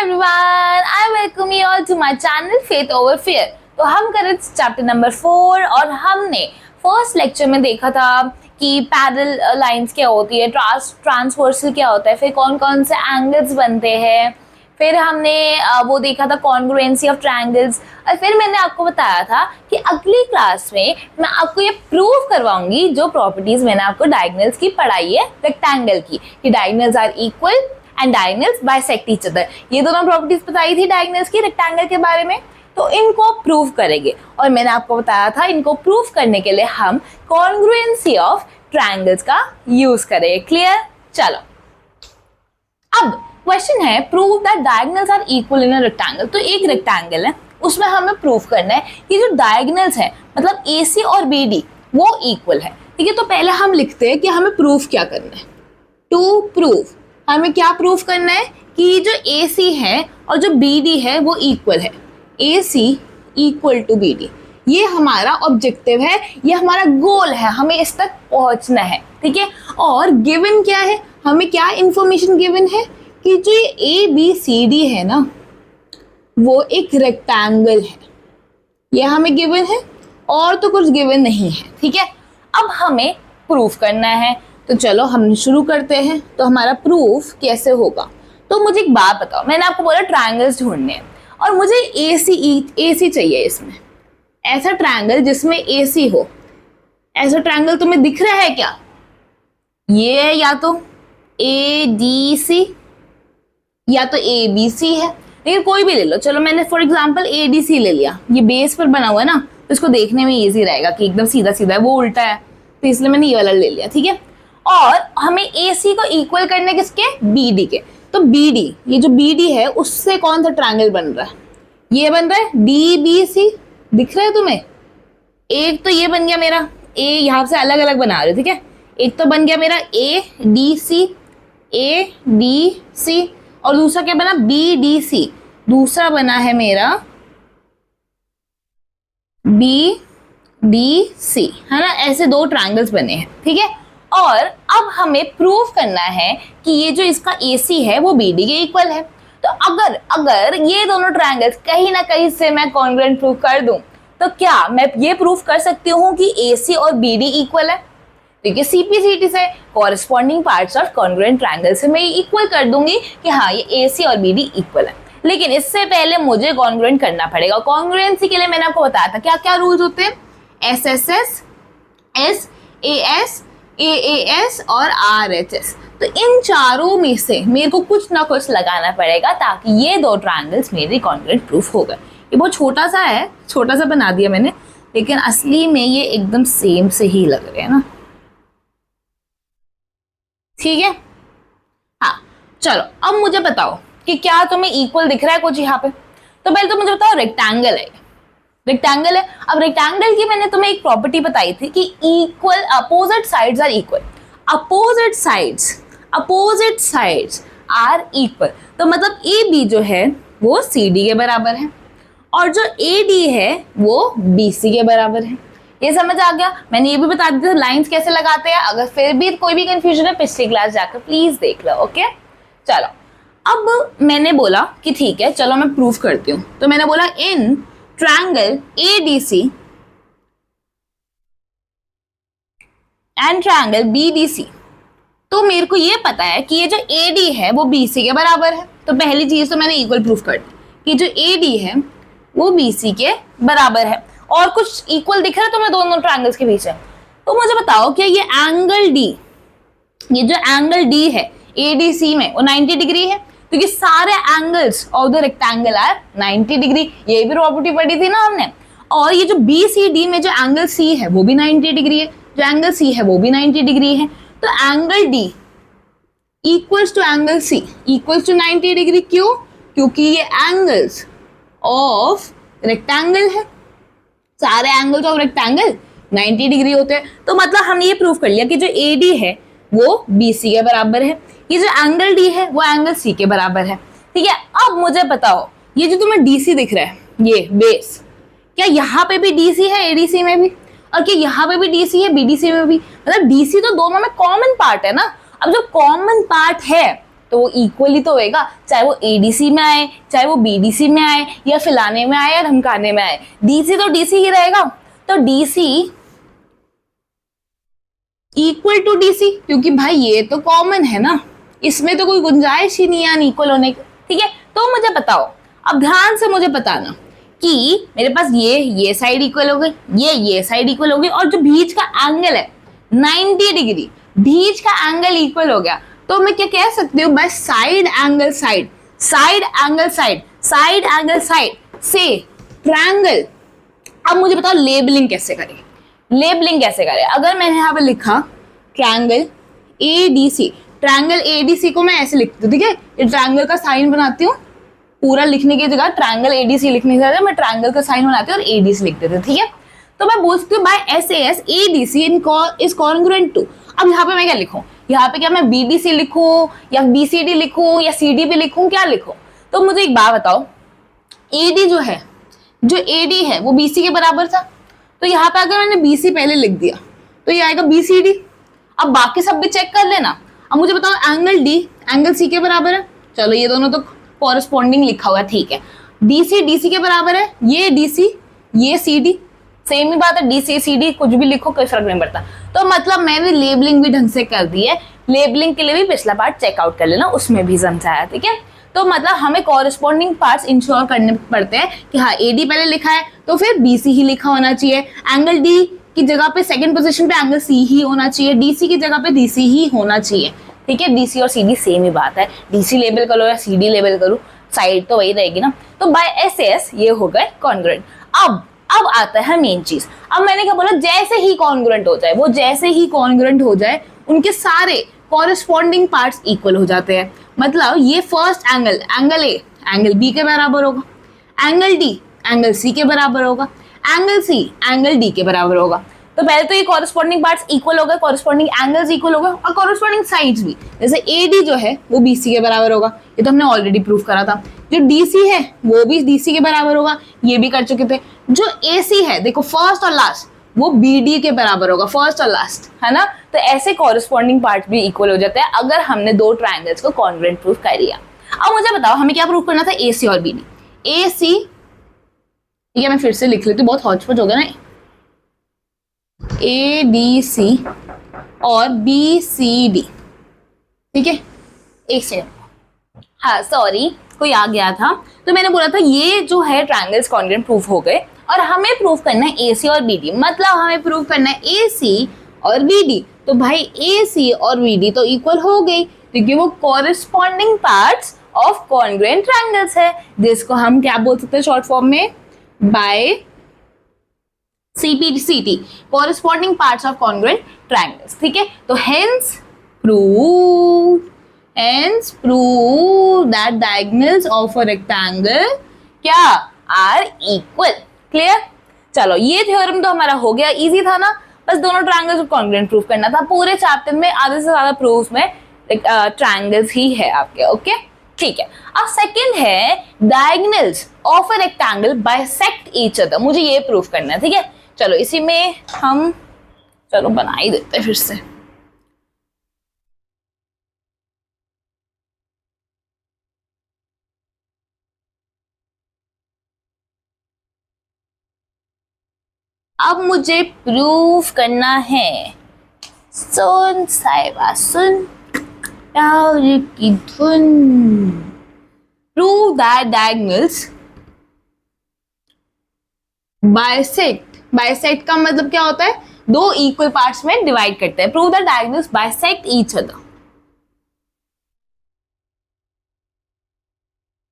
everyone, I welcome you all to my channel Faith Over Fear। तो हम कर रहे थे चैप्टर नंबर 4 और हमने फर्स्ट लेक्चर में देखा था कि पैरेलल लाइंस क्या होती है, ट्रांसवर्सल क्या होता है, फिर कौन कौन से एंगल्स बनते हैं, फिर हमने वो देखा था कॉन्ग्रुएंसी ऑफ ट्रायंगल्स, और फिर मैंने आपको बताया था कि अगली क्लास में मैं आपको ये प्रूव करवाऊंगी जो प्रॉपर्टीज मैंने आपको डायगोनल्स की पढ़ाई है रेक्टेंगल की, कि diagonals are equal and diagonals bisect each other. ये दोनों प्रॉपर्टीज बताई थी डायगोनल्स की रेक्टेंगल के बारे में, तो इनको प्रूव करेंगे। और मैंने आपको बताया था इनको प्रूव करने के लिए हम कॉन्ग्रुएंसी ऑफ ट्रायंगल्स का यूज करेंगे। क्लियर? चलो अब क्वेश्चन है prove that diagonals are equal in a rectangle. तो एक रेक्टेंगल है, उसमें हमें प्रूव करना है कि जो डायगोनल्स है मतलब AC और BD वो इक्वल है। ठीक है, तो पहले हम लिखते हैं कि हमें प्रूफ क्या करना है। टू प्रूव हमें क्या प्रूफ करना है कि जो AC है और जो BD है वो इक्वल है। AC इक्वल टू BD, ये हमारा ऑब्जेक्टिव है, ये हमारा गोल है, हमें इस तक पहुंचना है। ठीक है, और गिवन क्या है, हमें क्या इंफॉर्मेशन गिवन है कि जो ABCD है ना वो एक रेक्टेंगल है, ये हमें गिवन है और तो कुछ गिवन नहीं है। ठीक है, अब हमें प्रूफ करना है, तो चलो हम शुरू करते हैं। तो हमारा प्रूफ कैसे होगा, तो मुझे एक बात बताओ, मैंने आपको बोला ट्रायंगल्स ढूंढने हैं और मुझे AC चाहिए। इसमें ऐसा ट्रायंगल जिसमें AC हो, ऐसा ट्रायंगल तुम्हें दिख रहा है क्या? ये या तो ADC या तो ABC है, लेकिन कोई भी ले लो। चलो मैंने फॉर एग्जांपल ADC ले लिया, ये बेस पर बना हुआ है ना, तो इसको देखने में इजी रहेगा कि एकदम सीधा सीधा है, वो उल्टा है, तो इसलिए मैंने ये वाला ले लिया। ठीक है, और हमें AC को इक्वल करने किसके? BD के। तो BD, ये जो BD है उससे कौन सा ट्रायंगल बन रहा है? ये बन रहा है DBC, दिख रहा है तुम्हें? एक तो ये बन गया मेरा A, यहाँ से अलग अलग बना रहे हो। ठीक है, एक तो बन गया मेरा ADC, और दूसरा क्या बना? BDC, दूसरा बना है मेरा BDC, है ना? ऐसे दो ट्रायंगल्स बने हैं। ठीक है, और अब हमें प्रूव करना है कि ये जो इसका AC है वो BD के इक्वल है। तो अगर ये दोनों ट्रायंगल्स कहीं ना कहीं से मैं कॉन्ग्रुएंट प्रूव कर दूं, तो क्या मैं ये प्रूव कर सकती हूँ कि AC और BD इक्वल है? क्योंकि CPCT से corresponding parts of congruent triangle से मैं इक्वल कर दूंगी कि हाँ ये AC और BD इक्वल है। लेकिन इससे पहले मुझे कॉन्ग्रुएंट करना पड़ेगा। कॉन्ग्रुएंसी के लिए मैंने आपको बताया था क्या क्या रूल्स होते हैं, SSS, SAS, AAS और RHS। तो इन चारों में से मेरे को कुछ ना कुछ लगाना पड़ेगा ताकि ये दो ट्रायंगल्स मेरे कॉन्ग्रुएंट प्रूफ हो गए। ये बहुत छोटा सा है, छोटा सा बना दिया मैंने, लेकिन असली में ये एकदम सेम से ही लग रहे हैं ना। ठीक है, हाँ चलो अब मुझे बताओ कि क्या तुम्हें इक्वल दिख रहा है कुछ यहाँ पे? तो पहले तो मुझे बताओ रेक्टेंगल है, रेक्टेंगल है। अब रेक्टेंगल की मैंने तुम्हें एक प्रॉपर्टी बताई थी कि equal opposite sides are equal. Opposite sides are equal, तो मतलब AB जो है वो CD के बराबर है और जो AD है वो BC के बराबर है। ये समझ आ गया? मैंने ये भी बता दिया लाइंस कैसे लगाते हैं। अगर फिर भी कोई भी कंफ्यूजन है पिछली क्लास जाकर प्लीज देख लो। ओके चलो, अब मैंने बोला कि ठीक है चलो मैं प्रूफ करती हूँ। तो मैंने बोला in triangle ADC and triangle BDC, तो मेरे को ये पता है कि ये जो AD है वो BC के बराबर है। तो पहली चीज तो मैंने इक्वल प्रूफ कर दी कि जो AD है वो BC के बराबर है। और कुछ इक्वल दिख रहा है तुम्हें दोनों ट्रायंगल्स के बीच में? तो मुझे बताओ क्या ये एंगल D, ये जो एंगल D है ADC में वो 90 डिग्री है? क्योंकि सारे angles of the rectangle are 90 degree, ये भी प्रॉपर्टी पढ़ी थी ना हमने। और ये जो BCD में जो एंगल C है वो भी 90 डिग्री है, जो एंगल C है वो भी 90 डिग्री है। तो angle D equals to angle C equals to 90 degree. क्यों? क्योंकि ये एंगल्स ऑफ रेक्टेंगल है, सारे एंगल्स ऑफ रेक्टेंगल 90 डिग्री होते हैं। तो मतलब हमने ये प्रूव कर लिया कि जो AD है वो BC के बराबर है, ये जो एंगल D है वो एंगल C के बराबर है। ठीक है, अब मुझे बताओ ये जो तुम्हें DC दिख रहा है ये बेस, क्या यहाँ पे भी DC है ADC में भी, और क्या यहाँ पे भी DC है BDC में भी? मतलब DC तो दोनों में कॉमन पार्ट है ना। अब जो कॉमन पार्ट है तो वो इक्वली तो होएगा, चाहे वो एडीसी में आए, चाहे वो बीडीसी में आए, या फैलाने में आए या धमकाने में आए, डीसी तो डीसी ही रहेगा। तो डीसी इक्वल टू डीसी, क्योंकि भाई ये तो कॉमन है ना, इसमें तो कोई गुंजाइश ही नहीं है अनइक्वल होने की। ठीक है, तो मुझे बताओ, अब ध्यान से मुझे बताना कि मेरे पास ये साइड इक्वल हो गई, ये साइड इक्वल हो गई, और जो बीच का एंगल है 90 डिग्री, बीच का एंगल इक्वल हो गया, तो मैं क्या कह सकती हूँ, by side angle side, side angle side, side angle side से ट्रायंगल। अब मुझे बताओ लेबलिंग कैसे करें, लेबलिंग कैसे करें। अगर मैंने यहाँ पे लिखा ट्रायंगल एडीसी, ट्रायंगल एडीसी को मैं ऐसे लिखती हूँ, ठीक है, ये ट्रायंगल का साइन बनाती हूँ, पूरा लिखने की जगह ट्रायंगल एडीसी लिखने की जगह मैं ट्रायंगल का साइन बनाती हूँ और एडीसी लिख देती हूँ। ठीक है, तो मैं बोलती हूँ by SAS ADC is congruent to. अब यहाँ पे मैं क्या लिखूं, यहाँ पे क्या मैं बीडीसी लिखूं या बीसीडी लिखूं या सीडीबी लिखूं, क्या लिखूं। तो मुझे एक बात बताओ, एडी जो है, जो एडी है वो बीसी के बराबर था, तो यहाँ पे अगर मैंने बीसी पहले लिख दिया तो ये आएगा बीसीडी। अब बाकी सब भी चेक कर लेना। अब मुझे बताओ एंगल डी एंगल सी के बराबर है, चलो ये दोनों तो कॉरेस्पॉन्डिंग लिखा हुआ है, ठीक है। डीसी डीसी के बराबर है, ये डीसी ये सीडी, सेम ही बात है, डीसी सीडी कुछ भी लिखो कोई फर्क नहीं पड़ता। तो मतलब मैंने लेबलिंग भी ढंग से कर दी है, लेबलिंग के लिए भी पिछला पार्ट चेकआउट कर लेना, उसमें भी समझाया। ठीक है, तो मतलब हमें कॉरेस्पॉन्डिंग पार्ट्स इंश्योर करने पड़ते हैं कि हाँ एडी पहले लिखा है तो फिर बीसी ही लिखा होना चाहिए, एंगल डी की जगह पे सेकंड पोजीशन पे एंगल सी ही होना चाहिए, डीसी की जगह पे डीसी ही होना चाहिए। ठीक है, डीसी और सीडी सेम ही बात है, डीसी लेबल करो या सीडी लेबल करो, साइड तो वही रहेगी ना। तो बाय एसएस ये हो गए कॉन्ग्रुएंट। अब आता है मेन चीज। अब मैंने क्या बोला, जैसे ही कॉन्ग्रुएंट हो जाए, वो जैसे ही कॉन्ग्रुएंट हो जाए उनके सारे कॉरेस्पॉन्डिंग पार्ट्स इक्वल हो जाते हैं। मतलब ये first angle, angle A angle B के बराबर होगा, एंगल डी एंगल सी के बराबर होगा, एंगल सी एंगल डी के बराबर होगा। तो पहले तो ये कॉरेस्पॉन्डिंग पार्ट्स इक्वल हो गए, कॉरेस्पॉन्डिंग एंगल्स इक्वल हो गए, और कॉरेस्पॉन्डिंग साइड्स भी, जैसे एडी जो है वो बीसी के बराबर होगा, ये तो हमने ऑलरेडी प्रूव करा था। जो डीसी है वो भी डीसी के बराबर होगा, ये भी कर चुके थे। जो एसी है देखो फर्स्ट और लास्ट, वो बीडी के बराबर होगा, फर्स्ट और लास्ट, है ना। तो ऐसे कॉरेस्पॉन्डिंग पार्ट भी इक्वल हो जाते हैं अगर हमने दो ट्रायंगल्स को कॉन्ग्रुएंट प्रूफ कर लिया। अब मुझे बताओ हमें क्या प्रूफ करना था, एसी और बीडी। एसी ये मैं फिर से लिख लेती हूँ, बहुत हौच-पौच हो गया ना, ए डी सी और बी सी डी। ठीक है, एक सेकंड, हाँ सॉरी कोई आ गया था। तो मैंने बोला था ये जो है ट्रायंगल्स कॉन्ग्रुएंट प्रूफ हो गए, और हमें प्रूफ करना है एसी और बीडी, मतलब हमें प्रूफ करना है एसी और बीडी। तो भाई एसी और बीडी तो इक्वल हो गई क्योंकि वो corresponding parts of congruent triangles है, जिसको हम क्या बोल सकते हैं शॉर्ट फॉर्म में, bye CPCT, corresponding parts of congruent triangles। ठीक है, तो hence prove that diagonals of a rectangle क्या are equal। क्लियर, चलो ये थ्योरम तो हमारा हो गया, इजी था ना, बस दोनों ट्रायंगल्स को कॉन्ग्रुएंट प्रूफ करना था। पूरे चैप्टर में आधे से ज्यादा प्रूफ में ट्रायंगल्स ही है आपके। ओके ठीक है, अब सेकंड है diagonals of a rectangle bisect each other, मुझे ये प्रूफ करना है। ठीक है, चलो इसी में हम चलो बना ही देते हैं फिर से। अब मुझे प्रूफ करना है, सुन साहिबा सुन की धुन, prove that diagonals bisect. Bisect का मतलब क्या होता है, दो इक्वल पार्ट्स में डिवाइड करते हैं। Prove that diagonals bisect each other,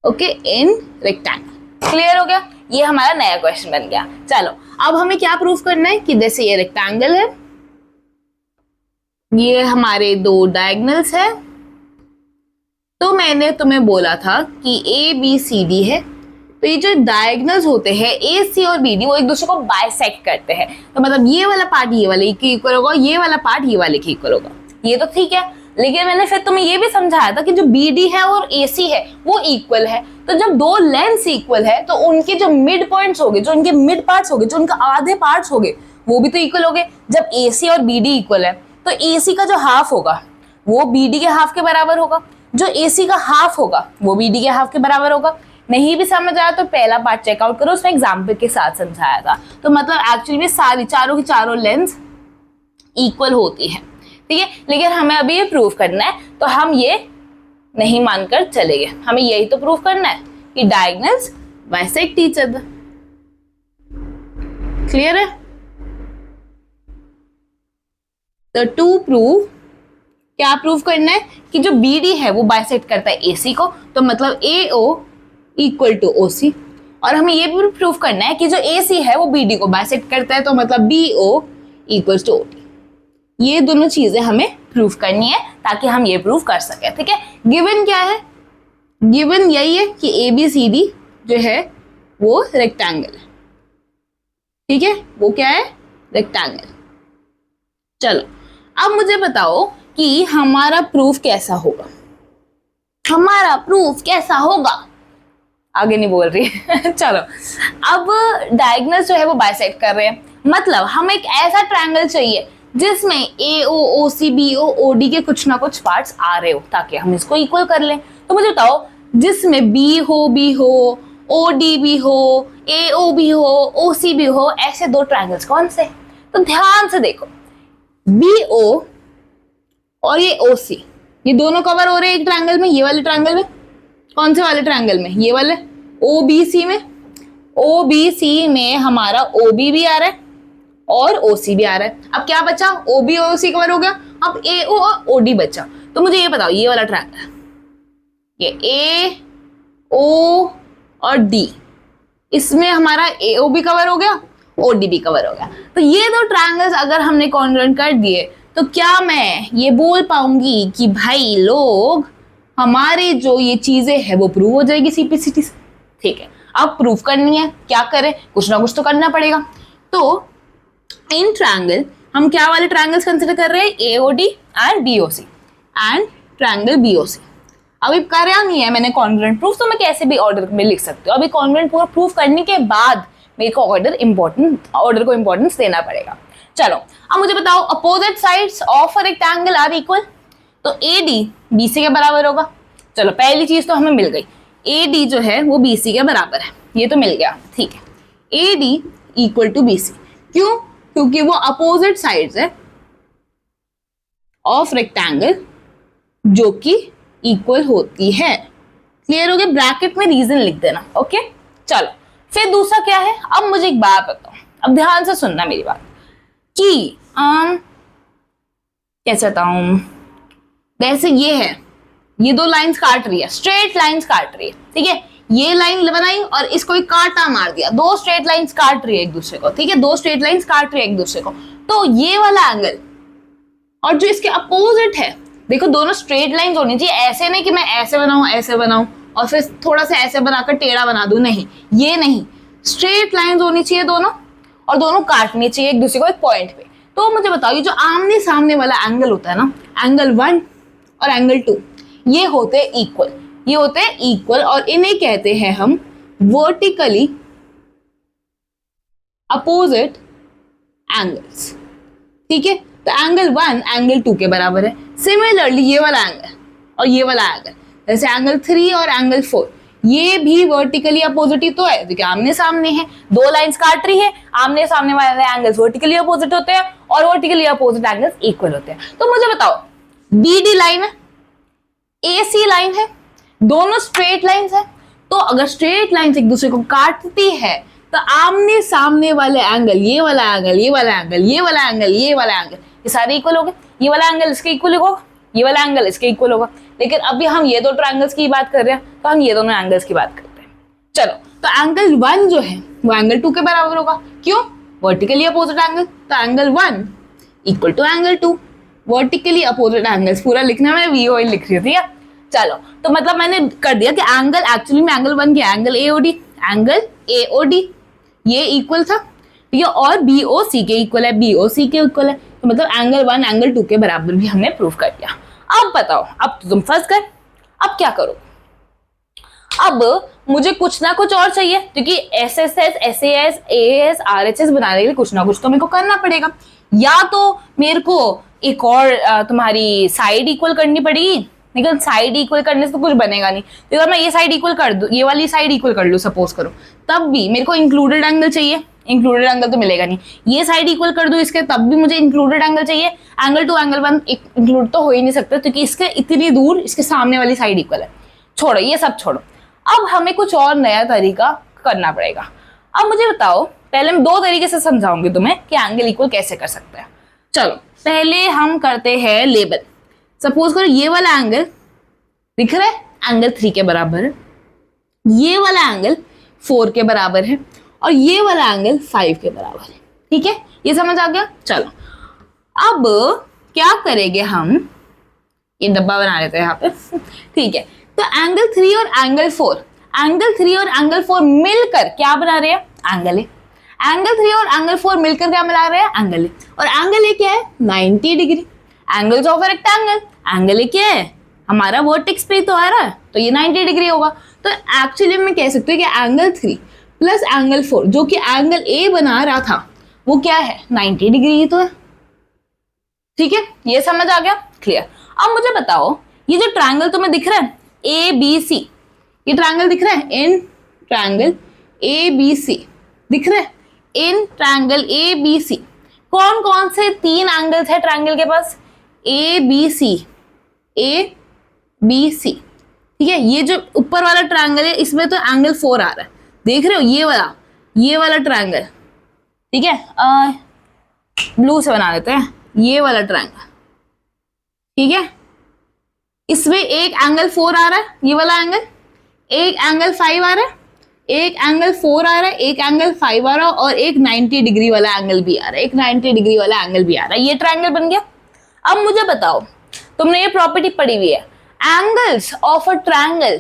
okay, in rectangle. Clear हो गया, ये हमारा नया क्वेश्चन बन गया। चलो अब हमें क्या प्रूफ करना है कि जैसे ये रेक्टेंगल है, ये हमारे दो डायगोनल्स है, तो मैंने तुम्हें बोला था कि ए बी सी डी है, तो ये जो डायगोनल्स होते हैं ए सी और बी डी वो एक दूसरे को बाइसेक्ट करते हैं। तो मतलब ये वाला पार्ट ये वाले के इक्वल होगा, ये वाला पार्ट ये वाले के इक्वल होगा, ये तो ठीक है। लेकिन मैंने फिर तुम्हें ये भी समझाया था कि जो बी डी है और ए सी है वो इक्वल है। तो जब दो लेंथ्स इक्वल है तो उनके जो मिड पॉइंट्स होंगे, जो उनके मिड पार्ट्स होंगे, जो उनका आधे पार्ट्स होंगे, वो भी तो इक्वल होंगे। जब ए सी और बी डी इक्वल है तो ए सी का जो हाफ होगा वो बी डी के हाफ के बराबर होगा, जो AC का हाफ होगा वो BD के हाफ के बराबर होगा। नहीं भी समझ आया तो पहला पार्ट चेकआउट करो, उसमें एग्जाम्पल के साथ समझाया था। तो मतलब एक्चुअली में सारी चारों की चारों लेंथ इक्वल होती है, ठीक है। लेकिन हमें अभी ये प्रूव करना है, तो हम ये नहीं मानकर चलेंगे, हमें यही तो प्रूव करना है कि diagonals bisect each other. Clear है? तो टू प्रूव, क्या प्रूव करना है कि जो BD है वो बाइसेक्ट करता है AC को, तो मतलब AO इक्वल टू OC। और हमें ये भी प्रूव करना है कि जो AC है वो BD को बाइसेक्ट करता है, तो मतलब BO इक्वल टू OD। ये दोनों चीजें हमें प्रूव करनी है ताकि हम ये प्रूव कर सकें, ठीक है। गिवन क्या है? गिवन यही है कि ABCD जो है वो रेक्टेंगल है, ठीक है। वो क्या है? रेक्टेंगल। चलो अब मुझे बताओ कि हमारा प्रूफ कैसा होगा। हमारा प्रूफ कैसा होगा, आगे नहीं बोल रही चलो, अब डायगोनल्स जो है वो बाइसेक्ट कर रहे हैं, मतलब हमें एक ऐसा ट्रायंगल चाहिए जिसमें AO OC BO OD के कुछ ना कुछ पार्ट्स आ रहे हो ताकि हम इसको इक्वल कर लें। तो मुझे बताओ जिसमें B हो OD भी हो, AO भी हो, OC भी हो, ऐसे दो ट्रायंगल्स कौन से? तो ध्यान से देखो, BO और ये OC, ये दोनों कवर हो रहे हैं एक ट्रायंगल में। ये वाले ट्रायंगल में, कौन से वाले ट्रायंगल में? ये वाले OBC में। OBC में हमारा OB भी आ रहा है और OC भी आ रहा है। अब क्या बचा? OB और OC कवर हो गया, अब AO और OD बचा। तो मुझे ये बताओ, ये वाला ट्रायंगल, ये AO और D, इसमें हमारा AO भी कवर हो गया, OD भी कवर हो गया। तो ये दो ट्रायंगल्स अगर हमने कॉन्ग्रुएंट कर दिए तो क्या मैं ये बोल पाऊंगी कि भाई लोग हमारे जो ये चीजें है वो प्रूव हो जाएगी CPCT से? ठीक है, अब प्रूव करनी है, क्या करें? कुछ ना कुछ तो करना पड़ेगा। तो इन ट्रायंगल हम क्या वाले ट्रायंगल्स कंसिडर कर रहे हैं? AOD and BOC and triangle BOC। अभी करा नहीं है मैंने कॉन्ग्रुएंट प्रूफ, तो मैं कैसे भी ऑर्डर में लिख सकती हूँ। अभी कॉन्ग्रुएंट प्रूफ करने के बाद मेरे को ऑर्डर को इंपॉर्टेंस देना पड़ेगा। चलो अब मुझे बताओ, opposite sides of a rectangle are equal, तो AD BC के बराबर होगा। चलो पहली चीज तो हमें मिल गई, AD जो है वो BC के बराबर है, ये तो मिल गया, ठीक है। AD इक्वल टू BC, क्यों? क्योंकि वो अपोजिट साइड्स है ऑफ रेक्टेंगल जो कि इक्वल होती है। क्लियर हो गया? ब्रैकेट में रीजन लिख देना, ओके। चलो फिर दूसरा क्या है? अब मुझे एक बात बताओ, अब ध्यान से सुनना मेरी बात, कि कैसे बताऊं, वैसे ये है, ये दो लाइंस काट रही है, स्ट्रेट लाइंस काट रही है, ठीक है। ये लाइन बनाई और इसको एक कांटा मार दिया, दो स्ट्रेट लाइंस काट रही है एक दूसरे को, ठीक है। दो स्ट्रेट लाइंस काट रही है एक दूसरे को, तो ये वाला एंगल और जो इसके अपोजिट है, देखो दोनों स्ट्रेट लाइंस होनी चाहिए। ऐसे नहीं कि मैं ऐसे बनाऊं और फिर थोड़ा सा ऐसे बनाकर टेढ़ा बना दूं, नहीं, ये नहीं, स्ट्रेट लाइंस होनी चाहिए दोनों, और दोनों काटनी चाहिए एक दूसरे को एक पॉइंट पे। तो मुझे बताओ, ये जो आमने सामने वाला एंगल होता है ना, एंगल 1 और एंगल 2, ये होते हैं इक्वल, ये होते हैं इक्वल, और इन्हें कहते हैं हम वर्टिकली अपोजिट एंगल्स, ठीक है। तो एंगल 1 एंगल 2 के बराबर है। सिमिलरली ये वाला एंगल और ये वाला एंगल, जैसे एंगल 3 और एंगल 4, ये भी वर्टिकली अपोजिट ही तो है, क्योंकि आमने सामने है, दो लाइंस काट रही है, आमने सामने वाले एंगल्स वर्टिकली अपोजिट होते हैं और वर्टिकली अपोजिट एंगल्स इक्वल होते हैं। तो मुझे बताओ, BD लाइन है, AC लाइन है, दोनों स्ट्रेट लाइंस है, तो अगर स्ट्रेट लाइंस एक दूसरे को काटती है तो आमने सामने वाले एंगल, ये वाला एंगल, ये वाला एंगल, ये वाला एंगल, ये वाला एंगल, ये सारे इक्वल हो गए। ये वाला एंगल इसके इक्वल होगा, ये वाला एंगल इसके इक्वल होगा। लेकिन अभी हम ये दो ट्रायंगल्स की बात कर रहे हैं, तो हम ये दोनों एंगल्स की बात करते हैं। चलो, तो एंगल 1 जो है वो एंगल 2 के बराबर होगा, क्यों? वर्टिकली अपोजिट एंगल, तो angle 1 equal to angle 2, vertically opposite angles. पूरा लिखना मैं VOI लिख रही थी। चलो, तो मतलब मैंने कर दिया कि एंगल एक्चुअली में एंगल 1 के एंगल AOD ये इक्वल था, ठीक है, और BOC के इक्वल है, BOC के इक्वल है, तो मतलब एंगल 1 एंगल 2 के बराबर भी हमने प्रूव कर दिया। अब बताओ, अब तुम फंस गए, अब क्या करो? अब मुझे कुछ ना कुछ और चाहिए, क्योंकि SSS, SAS, AS, RHS बनाने के लिए कुछ ना कुछ तो मेरे को करना पड़ेगा। या तो मेरे को एक और तुम्हारी साइड इक्वल करनी पड़ेगी, लेकिन साइड इक्वल करने से तो कुछ बनेगा नहीं। तो अगर मैं ये साइड इक्वल कर दूं, ये वाली साइड इक्वल कर लूं सपोज करो, तब भी मेरे को इंक्लूडेड एंगल चाहिए, इंक्लूडेड एंगल तो मिलेगा नहीं। ये साइड इक्वल कर दूं इसके, तब भी मुझे इंक्लूडेड एंगल चाहिए। Angle two angle one include तो हो ही नहीं सकता, क्योंकि इसके इतनी दूर इसके सामने वाली साइड इक्वल है। छोड़ो ये सब छोड़ो, अब हमें कुछ और नया तरीका करना पड़ेगा। अब मुझे बताओ, पहले मैं दो तरीके से समझाऊंगी तुम्हें कि एंगल इक्वल कैसे कर सकते हैं। चलो पहले हम करते हैं लेबल। सपोज करो ये वाला एंगल दिख रहा है एंगल 3 के बराबर है, ये वाला एंगल 4 के बराबर है, और ये वाला एंगल 5 के बराबर है। ठीक है, ये समझ आ गया। चलो अब क्या करेंगे, हम ये डब्बा बना लेते हैं यहाँ पे। ठीक है, तो एंगल 3 और एंगल 4, एंगल 3 और एंगल 4 मिलकर क्या बना रहे हैं, एंगल ए। एंगल 3 और एंगल 4 मिलकर क्या बना रहे हैं, एंगल ए। और एंगल ए क्या है, 90 degree. Angles of a rectangle, angle A क्या है, हमारा वर्टेक्स पे तो आ रहा है, तो ये 90 डिग्री होगा। तो एक्चुअली मैं कह सकती हूँ कि एंगल 3 प्लस एंगल 4 जो कि एंगल ए बना रहा था, वो क्या है, 90 डिग्री ही तो है। ठीक है, ये समझ आ गया, क्लियर। अब मुझे बताओ, ये जो ट्रायंगल तुम्हें दिख रहा है ए बी सी, ये ट्रायंगल दिख रहा है, in triangle A B C दिख रहा है, in triangle A B C कौन कौन से 3 एंगल्स है ट्रायंगल के पास, A B C, A B C. ठीक है, ये जो ऊपर वाला ट्रायंगल है इसमें तो एंगल 4 आ रहा है, देख रहे हो, ये वाला ट्रायंगल। ठीक है, ब्लू से बना लेते हैं, ये वाला ट्रायंगल। ठीक है, इसमें एक एंगल 4 आ रहा है, ये वाला एंगल, एक एंगल 5 आ रहा है, एक एंगल 4 आ रहा है, एक एंगल 5 आ रहा है, और एक 90 डिग्री वाला एंगल भी आ रहा है, एक 90 डिग्री वाला एंगल भी आ रहा है। ये ट्रायंगल बन गया। अब मुझे बताओ, तुमने ये प्रॉपर्टी पढ़ी हुई है, एंगल्स ऑफ अ ट्रायंगल।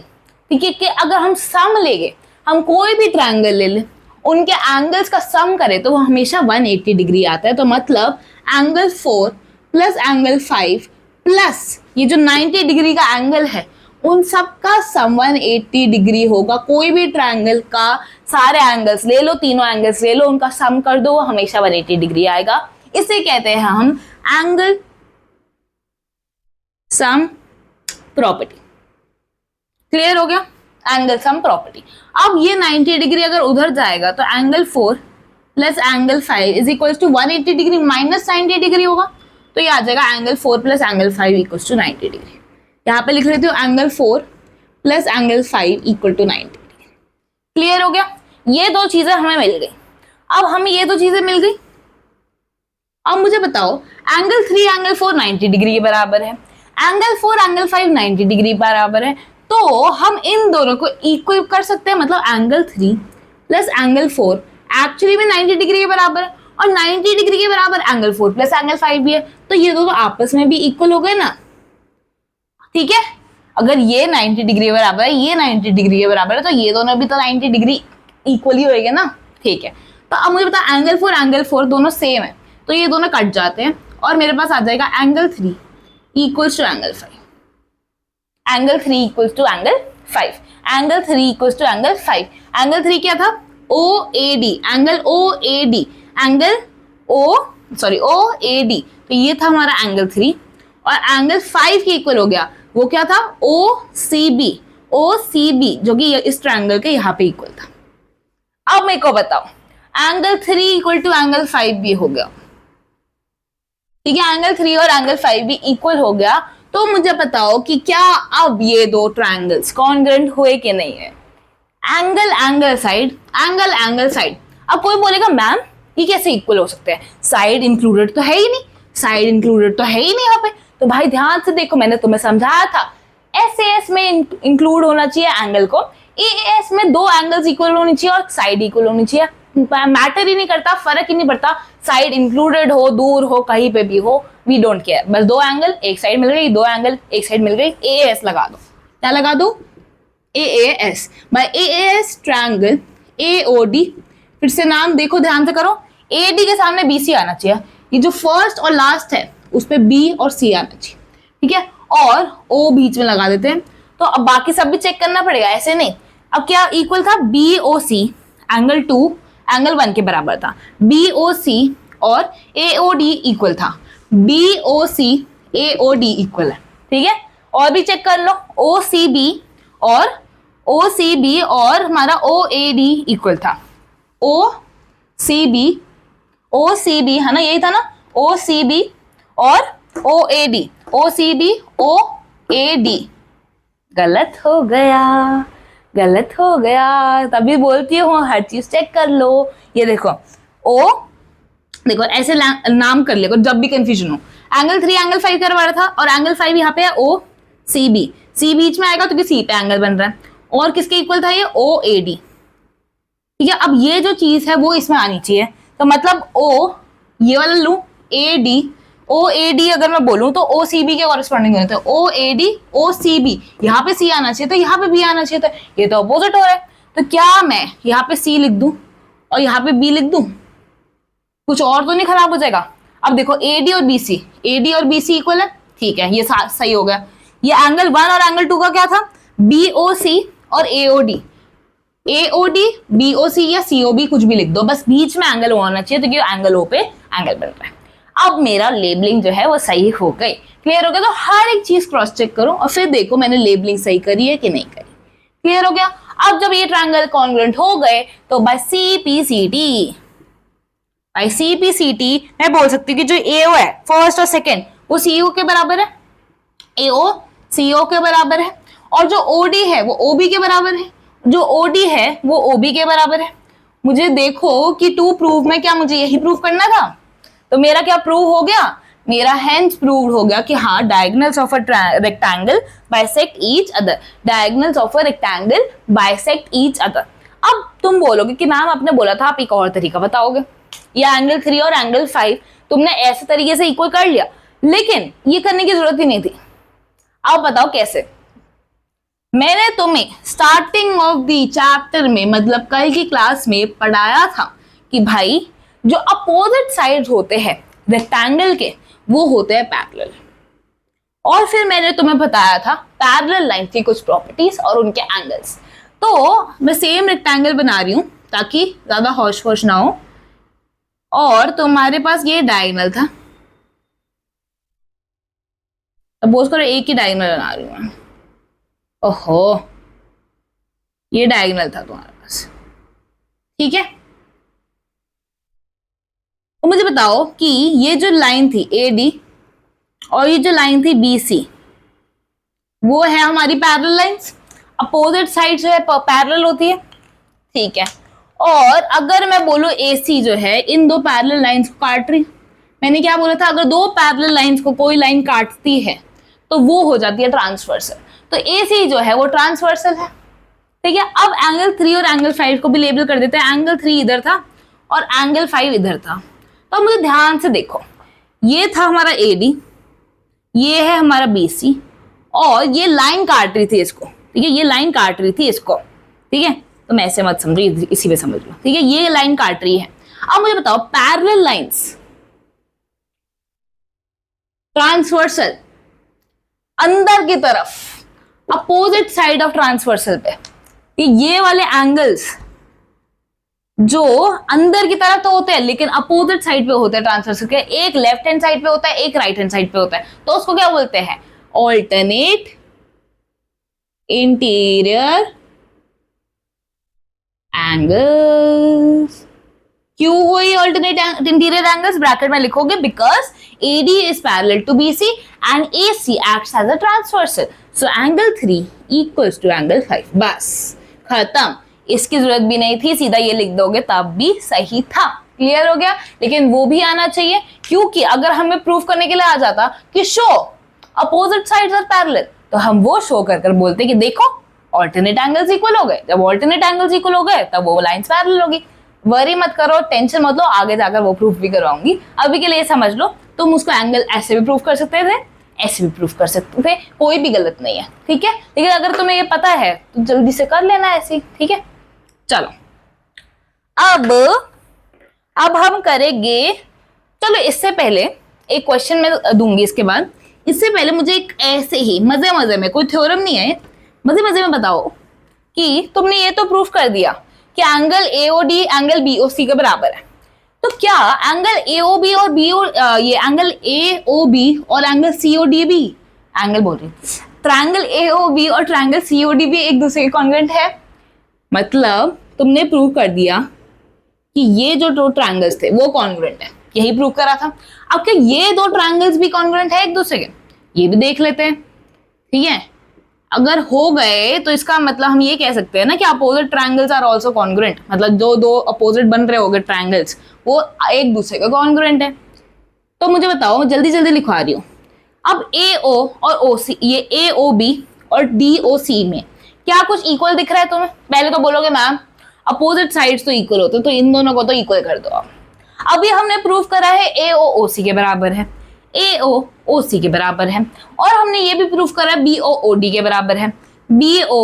ठीक है, कि अगर हम सम लेंगे, हम कोई भी ट्रायंगल ले लें, उनके एंगल्स का सम करें तो वो हमेशा 180 डिग्री आता है। तो मतलब एंगल 4 प्लस एंगल 5 प्लस ये जो 90 डिग्री का एंगल है, उन सब का सम 180 डिग्री होगा। कोई भी ट्रायंगल का सारे एंगल्स ले लो, तीनों एंगल्स ले लो, उनका सम कर दो, वो हमेशा 180 डिग्री आएगा। इसे कहते हैं हम एंगल सम प्रॉपर्टी। क्लियर हो गया, एंगल सम प्रॉपर्टी। अब ये 90 डिग्री अगर उधर जाएगा तो angle 4 plus angle 5 is equal to 180 degree minus 90 degree होगा। तो ये आ जाएगा angle 4 plus angle 5 equal to 90 degree. यहाँ पे लिख लेती हूँ angle 4 plus angle 5 equal to 90 degree. Clear हो गया, ये दो चीजें हमें मिल गई। अब हमें ये दो चीजें मिल गई, अब मुझे बताओ एंगल 3 एंगल 4 90 डिग्री के बराबर है, एंगल 4 एंगल 5 90 डिग्री बराबर है, तो हम इन दोनों को इक्वल कर सकते हैं। मतलब एंगल 3 प्लस एंगल 4 एक्चुअली में 90 डिग्री के बराबर है, और 90 डिग्री के बराबर एंगल 4 प्लस एंगल 5 भी है, तो ये दोनों आपस में भी इक्वल हो गए ना। ठीक है, अगर ये 90 डिग्री के बराबर है, ये 90 डिग्री के बराबर है, तो ये दोनों भी तो 90 डिग्री इक्वल ही होएंगे ना। ठीक है, तो अब मुझे पता एंगल 4 दोनों सेम है, तो ये दोनों कट जाते हैं और मेरे पास आ जाएगा angle 3 equals to angle 5। Angle 3 equals to angle 5, angle 3 equals to angle 5। Angle 3 क्या था, OAD, angle OAD, angle OAD, तो ये था हमारा एंगल 3, और एंगल 5 के इक्वल हो गया, वो क्या था, OCB, जो कि इस ट्रायंगल के यहाँ पे इक्वल था। अब मेरे को बताओ एंगल 3 इक्वल टू एंगल 5 भी हो गया। ठीक है, एंगल 3 और एंगल 5 भी इक्वल हो गया, तो मुझे बताओ कि क्या अब ये दो ट्रायंगल्स कॉन्ग्रुएंट हुए कि नहीं है। Angle side. अब कोई बोलेगा मैम ये कैसे इक्वल हो सकते हैं, साइड इंक्लूडेड तो है ही नहीं, यहाँ पे। तो भाई ध्यान से देखो, मैंने तुम्हें समझाया था SAS में इंक्लूड होना चाहिए एंगल को, AS में दो एंगल्स इक्वल होनी चाहिए और साइड इक्वल होनी चाहिए। मैटर ही नहीं करता, फर्क ही नहीं पड़ता, साइड इंक्लूडेड हो, दूर हो, कहीं पे भी हो, वी डोंट केयर। बस दो एंगल एक साइड मिल गई, दो एंगल एक साइड मिल गई, AAS लगा दो। क्या लगा दो, AAS। By AAS triangle AOD, फिर से नाम देखो ध्यान से करो, AD के सामने BC आना चाहिए, ये जो फर्स्ट और लास्ट है उस पे B और C आना चाहिए। ठीक है, और O बीच में लगा देते हैं। तो अब बाकी सब भी चेक करना पड़ेगा, ऐसे नहीं। अब क्या इक्वल था, BOC एंगल 2 एंगल 1 के बराबर था, BOC और AOD इक्वल था, BOC AOD इक्वल है। ठीक है, और भी चेक कर लो, ओ सी बी और हमारा ओ ए डी इक्वल था, ओ सी बी है ना, यही था ना, ओ सी बी और O A D, O C B O A D. गलत हो गया, तभी बोलती हूँ हर चीज चेक कर लो। ये देखो देखो ऐसे नाम कर ले जब भी कंफ्यूजन हो। एंगल 3 एंगल 5 करवा रहा था और एंगल 5 यहाँ पे है ओ सी बी, सी बीच में आएगा तो सी पे एंगल बन रहा है, और किसके इक्वल था ये, ओ ए डी। ठीक है, अब ये जो चीज है वो इसमें आनी चाहिए, तो मतलब ओ ये वाला लू, ए डी, ओ ए डी अगर मैं बोलूं तो ओ सी बी के कॉरेस्पॉन्डिंग होते हैं, ओ A D O C B, यहाँ पे सी आना चाहिए तो यहाँ पे बी आना चाहिए, तो ये तो अपोजिट हो रहा है। तो क्या मैं यहाँ पे सी लिख दूं और यहाँ पे बी लिख दूं, कुछ और तो नहीं खराब हो जाएगा। अब देखो ए डी और बी सी इक्वल है, ठीक है, ये सही हो गया। ये एंगल 1 और एंगल 2 का क्या था, बी ओ सी और ए ओ डी, बी ओ सी या सी ओ बी कुछ भी लिख दो, बस बीच में एंगल होना चाहिए, तो एंगल ओ पे एंगल बन रहा है। अब मेरा लेबलिंग जो है वो सही हो गई, क्लियर हो गया। तो हर एक चीज क्रॉस चेक करो और फिर देखो मैंने लेबलिंग सही करी है कि नहीं करी, क्लियर हो गया। अब जब ये ट्रायंगल कॉन्ग्रुएंट हो गए तो बाय सीपीसीटी मैं बोल सकती हूँ कि जो एओ है फर्स्ट और सेकंड वो सीओ के बराबर है, एओ सीओ के बराबर है, और जो ओडी है वो ओबी के बराबर है, जो ओडी है वो ओबी के बराबर है। मुझे देखो कि टू प्रूव में क्या मुझे यही प्रूव करना था, तो मेरा क्या प्रूव हो गया, मेरा हेंस प्रूव हो गया कि हाँ diagonals of a rectangle bisect each other, diagonals of a rectangle bisect each other. अब तुम बोलोगे कि मैम आपने बोला था आप एक और तरीका बताओगे, या एंगल 3 और एंगल 5 तुमने ऐसे तरीके से इक्वल कर लिया, लेकिन ये करने की जरूरत ही नहीं थी। अब बताओ कैसे। मैंने तुम्हें स्टार्टिंग ऑफ द चैप्टर में मतलब कल की क्लास में पढ़ाया था कि भाई जो अपोजिट साइड्स होते हैं रेक्टेंगल के वो होते हैं पैरेलल, और फिर मैंने तुम्हें बताया था पैरेलल लाइन की कुछ प्रॉपर्टीज और उनके एंगल्स। तो मैं सेम रेक्टेंगल बना रही हूं ताकि ज्यादा हौश हौश ना हो, और तुम्हारे पास ये डायगोनल था, सपोज करो एक ही डायगोनल बना रही हूं मैं, ओहो ये डायगोनल था तुम्हारे पास, ठीक है। तो मुझे बताओ कि ये जो लाइन थी ए डी और ये जो लाइन थी बी सी वो है हमारी पैरेलल लाइंस, अपोजिट साइड जो है पैरेलल होती है, ठीक है। और अगर मैं बोलूं ए सी जो है इन दो पैरेलल लाइंस को काट रही, मैंने क्या बोला था, अगर दो पैरेलल लाइंस को कोई लाइन काटती है तो वो हो जाती है ट्रांसवर्सल, तो ए सी जो है वो ट्रांसवर्सल है, ठीक है। अब एंगल 3 और एंगल 5 को भी लेबल कर देते हैं, एंगल 3 इधर था और एंगल 5 इधर था। तो मुझे ध्यान से देखो, ये था हमारा ए डी, ये है हमारा बी सी, और ये लाइन काट रही थी इसको, ठीक है, ये लाइन काट रही थी इसको, ठीक है। तो मैं ऐसे मत समझो, इसी में समझ लो, ठीक है, ये लाइन काट रही है। अब मुझे बताओ पैरेलल लाइंस ट्रांसवर्सल अंदर की तरफ अपोजिट साइड ऑफ ट्रांसवर्सल पे, ये वाले एंगल्स जो अंदर की तरफ तो होते हैं लेकिन अपोजिट साइड पे होते हैं ट्रांसवर्सल के, एक लेफ्ट हैंड साइड पे होता है एक राइट हैंड साइड पे होता है, तो उसको क्या बोलते हैं, ऑल्टरनेट इंटीरियर एंगल्स। क्यों हुई ऑल्टरनेट इंटीरियर एंगल्स, ब्रैकेट में लिखोगे because AD is parallel to BC and AC acts as a transversal. So angle 3 equals to angle 5. बस खत्म, इसकी जरूरत भी नहीं थी, सीधा ये लिख दोगे तब भी सही था, क्लियर हो गया। लेकिन वो भी आना चाहिए, क्योंकि अगर हमें प्रूफ करने के लिए आ जाता कि show opposite sides are parallel, तो हम वो शो कर कर बोलते कि देखो ऑल्टरनेट एंगल्स इक्वल हो गए। जब ऑल्टरनेट एंगल्स इक्वल हो गए तब वो लाइंस पैरेलल होगी। वरी मत करो, टेंशन मत लो, आगे जाकर वो प्रूफ भी करवाऊंगी, अभी के लिए समझ लो तुम उसको एंगल ऐसे भी प्रूफ कर सकते थे, ऐसे भी प्रूफ कर सकते थे, कोई भी गलत नहीं है, ठीक है। लेकिन अगर तुम्हें ये पता है तो जल्दी से कर लेना ऐसे, ठीक है। चलो अब हम करेंगे, चलो इससे पहले एक क्वेश्चन मैं दूंगी इसके बाद, इससे पहले मुझे एक ऐसे ही मजे मजे में, कोई थ्योरम नहीं है, मजे मजे में बताओ कि तुमने ये तो प्रूफ कर दिया कि एंगल एओडी एंगल बीओसी के बराबर है, तो क्या एंगल एओबी और ये एंगल एओबी और एंगल सीओडी भी, एंगल बोल रही ट्रायंगल AOB और ट्रायंगल COD भी एक दूसरे के कॉन्ग्रुएंट है। मतलब तुमने प्रूव कर दिया कि ये जो दो ट्रायंगल्स थे वो कॉन्ग्रुएंट है, यही प्रूव करा था। अब क्या ये दो ट्रायंगल्स भी कॉन्ग्रुएंट है एक दूसरे के? ये भी देख लेते हैं, ठीक है। अगर हो गए तो इसका मतलब हम ये कह सकते हैं ना कि opposite triangles are also congruent, मतलब जो दो अपोजिट बन रहे होंगे ट्रायंगल्स वो एक दूसरे का कॉन्ग्रुएंट है। तो मुझे बताओ, जल्दी जल्दी लिखवा रही हूँ। अब AO और OC, ये AOB और DOC में क्या कुछ इक्वल दिख रहा है तुम्हें? पहले तो बोलोगे मैम अपोजिट साइड्स तो इक्वल होते हैं, तो इन दोनों को तो इक्वल कर दो। अभी हमने प्रूव करा है AO OC के बराबर है, AO OC के बराबर है, और हमने ये भी प्रूव करा है BO OD के बराबर है। BO